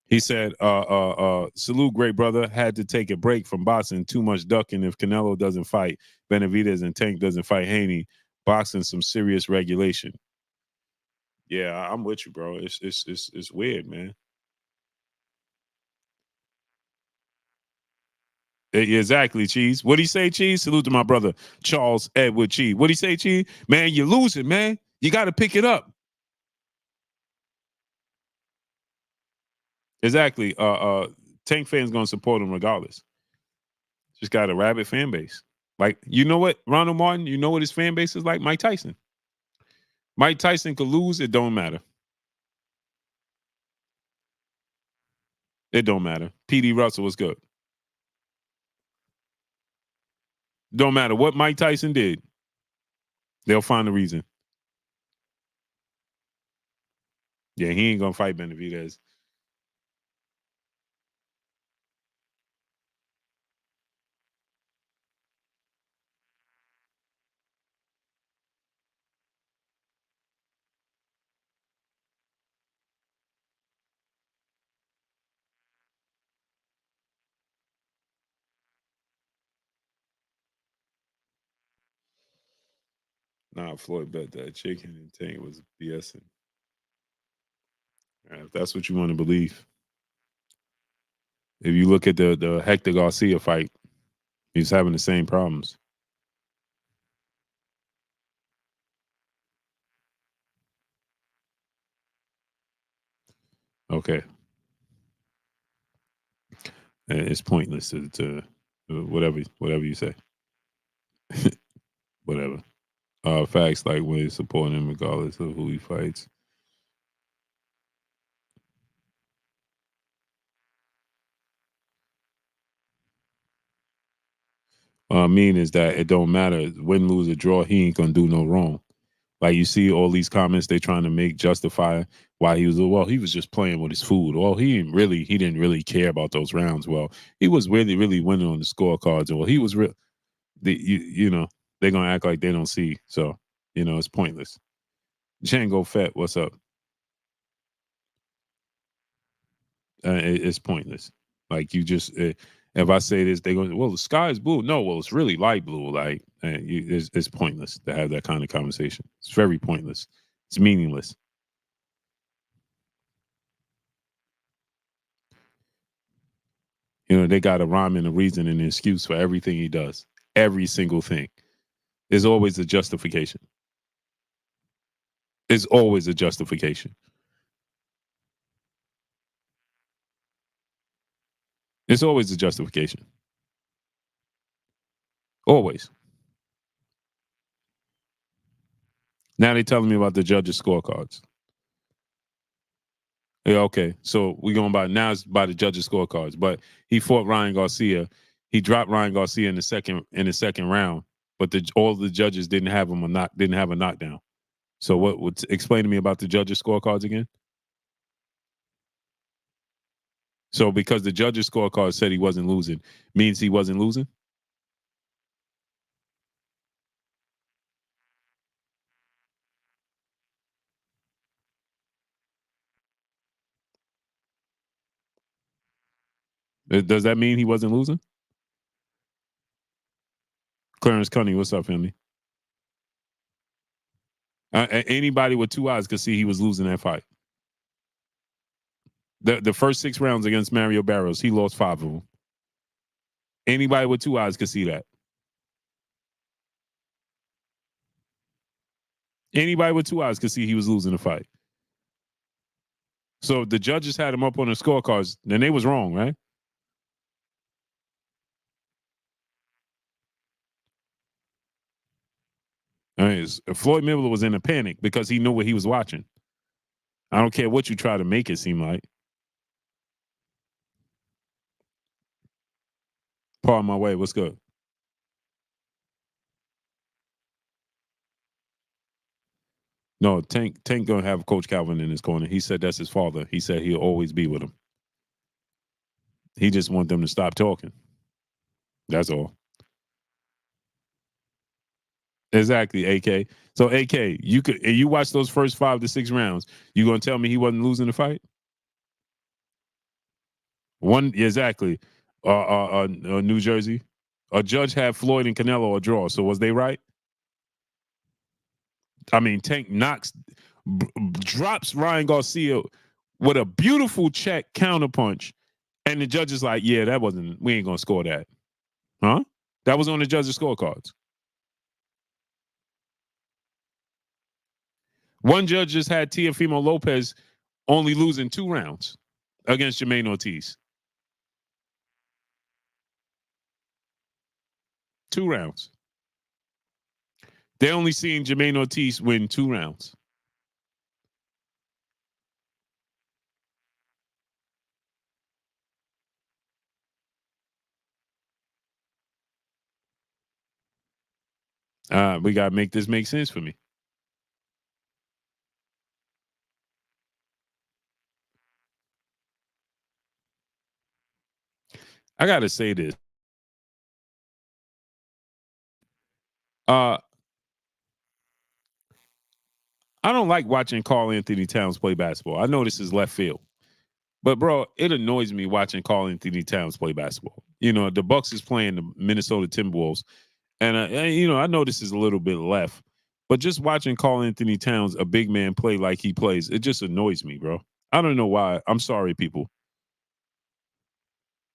He said, salute, great brother. Had to take a break from boxing. Too much ducking. If Canelo doesn't fight Benavidez and Tank doesn't fight Haney, boxing some serious regulation. Yeah, I'm with you, bro. It's weird, man. Exactly, Cheese. What do you say, Cheese? Salute to my brother, Charles Edward Cheese. What do you say, Cheese? Man, you're losing, man. You got to pick it up. Exactly. Tank fans gonna support him regardless. Just got a rabid fan base. Like, you know what, Ronald Martin, you know what his fan base is like? Mike Tyson. Mike Tyson could lose, it don't matter. It don't matter. PD Russell was good. Don't matter what Mike Tyson did. They'll find a reason. Yeah, he ain't gonna fight Benavidez. Nah, Floyd bet that chicken and Tank was BSing. If that's what you want to believe. If you look at the Hector Garcia fight, he's having the same problems. Okay. And it's pointless to whatever you say. Whatever. Facts like when he's supporting him regardless of who he fights. What I mean is that it don't matter. Win, lose, or draw, he ain't gonna do no wrong. Like you see all these comments they trying to make justify why he was just playing with his food. Well, he didn't really care about those rounds. Well, he was really winning on the scorecards. Well, he was real. You know, they're gonna act like they don't see. So, it's pointless. Django Fett, what's up? It's pointless. Like you just, if I say this, they go, well, the sky is blue. No, well, it's really light blue. Like it's pointless to have that kind of conversation. It's very pointless. It's meaningless. They got a rhyme and a reason and an excuse for everything he does. Every single thing. There's always a justification. There's always a justification. It's always a justification. Always. Now they're telling me about the judges' scorecards. Yeah, okay. So we're going by now it's by the judges' scorecards. But he fought Ryan Garcia. He dropped Ryan Garcia in the second round. But all the judges didn't have a knockdown. So what would explain to me about the judges' scorecards again? So because the judges' scorecard said he wasn't losing, means he wasn't losing? Does that mean he wasn't losing? Clarence Cunning, what's up, family? Anybody with two eyes could see he was losing that fight. The first 6 rounds against Mario Barrios, he lost 5 of them. Anybody with two eyes could see that. Anybody with two eyes could see he was losing the fight. So the judges had him up on the scorecards, then they was wrong, right? I mean, Floyd Mayweather was in a panic because he knew what he was watching. I don't care what you try to make it seem like. Pardon my way. What's good? No, Tank gonna have Coach Calvin in his corner. He said that's his father. He said he'll always be with him. He just want them to stop talking. That's all. Exactly, AK. So AK, you watch those first 5 to 6 rounds. You gonna tell me he wasn't losing the fight? One exactly. New Jersey. A judge had Floyd and Canelo a draw. So was they right? I mean, Tank drops Ryan Garcia with a beautiful check counterpunch, and the judge is like, "Yeah, that wasn't. We ain't gonna score that, huh?" That was on the judges' scorecards. One judge just had Teofimo Lopez only losing 2 rounds against Jermaine Ortiz. 2 rounds. They only seen Jermaine Ortiz win 2 rounds. We gotta make this make sense for me. I gotta say this. I don't like watching Karl Anthony Towns play basketball. I know this is left field. But bro, it annoys me watching Karl Anthony Towns play basketball. The Bucks is playing the Minnesota Timberwolves, and I know this is a little bit left, but just watching Karl Anthony Towns, a big man, play like he plays, it just annoys me, bro. I don't know why. I'm sorry, people.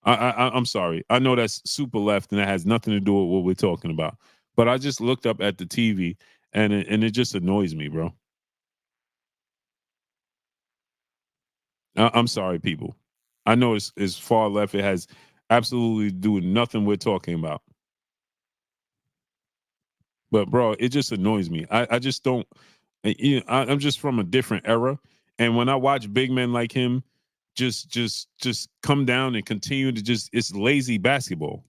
I'm sorry. I know that's super left, and that has nothing to do with what we're talking about. But I just looked up at the TV, and it just annoys me, bro. I'm sorry, people. I know it's far left. It has absolutely to do with nothing we're talking about. But bro, it just annoys me. I just don't. I'm just from a different era, and when I watch big men like him, just come down and continue to it's lazy basketball.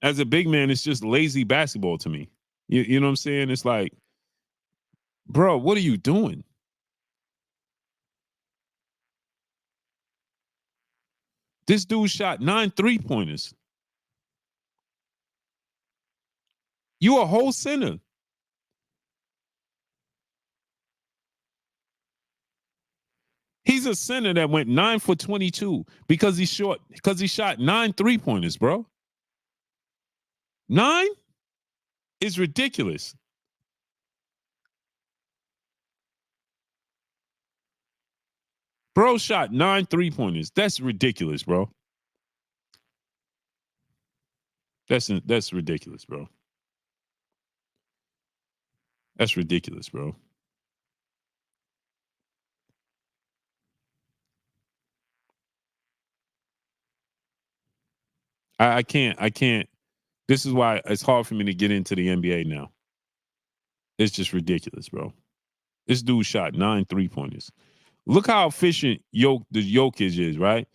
As a big man, it's just lazy basketball to me. You know what I'm saying? It's like, bro, what are you doing? This dude shot 9 3-pointers. You a whole center. He's a center that went 9 for 22 because he's short, because he shot 9 3-pointers, bro. 9 is ridiculous. Bro shot 9 3-pointers. That's ridiculous, bro. That's ridiculous, bro. That's ridiculous, bro. I can't. This is why it's hard for me to get into the NBA now. It's just ridiculous, bro. This dude shot 9 3-pointers. Look how efficient the Jokic is, right?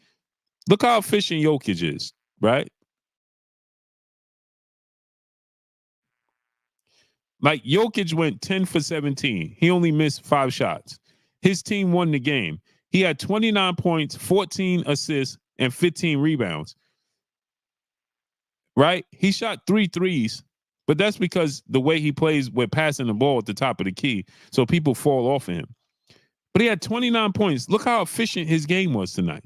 Look how efficient Jokic is, right? Like Jokic went 10 for 17. He only missed 5 shots. His team won the game. He had 29 points, 14 assists, and 15 rebounds. Right? He shot 3 threes, but that's because the way he plays with passing the ball at the top of the key, so people fall off of him. But he had 29 points. Look how efficient his game was tonight.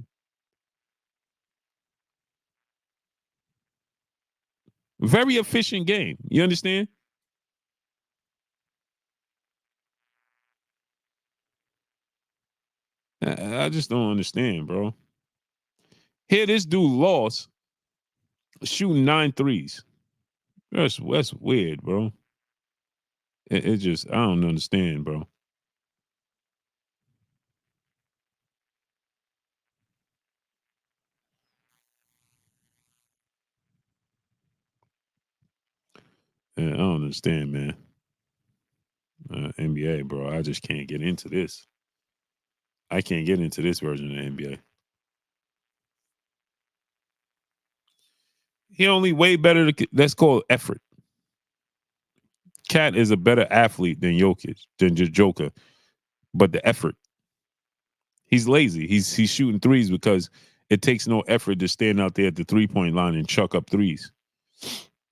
Very efficient game. You understand? I just don't understand, bro. Here, this dude lost shooting 9 threes. That's weird, bro. It just, I don't understand, bro. Yeah, I don't understand, man. NBA, bro. I just can't get into this. I can't get into this version of the NBA. He only way better. That's called effort. Cat is a better athlete than Jokic, than just Joker. But the effort, he's lazy. He's shooting threes because it takes no effort to stand out there at the 3-point line and chuck up threes.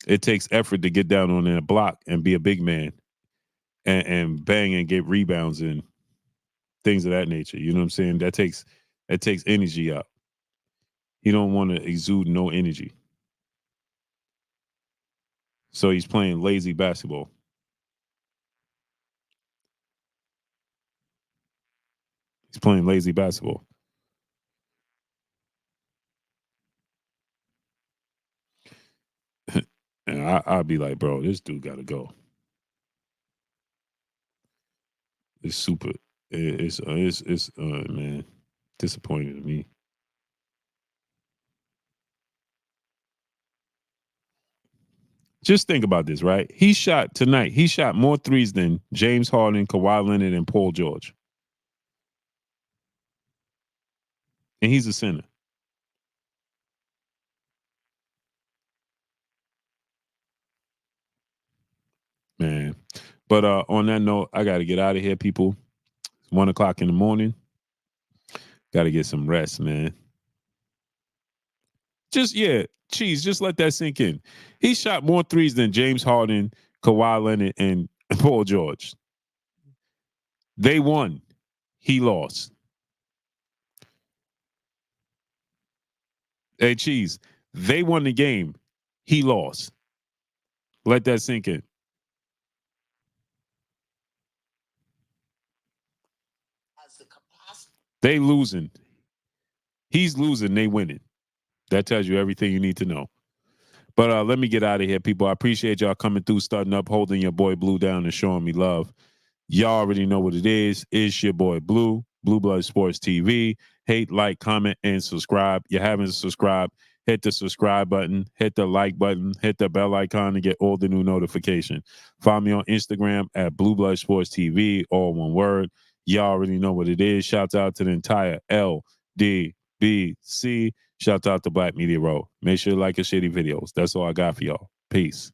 It takes effort to get down on that block and be a big man and bang and get rebounds and things of that nature. You know what I'm saying? That takes energy out. He don't want to exude no energy. So he's playing lazy basketball. He's playing lazy basketball. And I'd be like, bro, this dude got to go. It's super. It's man, disappointing to me. Just think about this, right? He shot tonight. He shot more threes than James Harden, Kawhi Leonard, and Paul George, and he's a center. Man, but on that note, I got to get out of here, people. It's 1:00 in the morning. Got to get some rest, man. Just cheese. Just let that sink in. He shot more threes than James Harden, Kawhi Leonard, and Paul George. They won. He lost. Hey, cheese. They won the game. He lost. Let that sink in. They losing. He's losing. They winning. That tells you everything you need to know. But let me get out of here, people. I appreciate y'all coming through, starting up, holding your boy Blue down, and showing me love. Y'all already know what it is. It's your boy Blue, Blue Blood Sports TV. Hate, like, comment, and subscribe. You haven't subscribed, hit the subscribe button, hit the like button, hit the bell icon to get all the new notifications. Follow me on Instagram at Blue Blood Sports TV, all one word. Y'all already know what it is. Shouts out to the entire LDBC. Shout out to Black Media Row. Make sure to like and share the videos. That's all I got for y'all. Peace.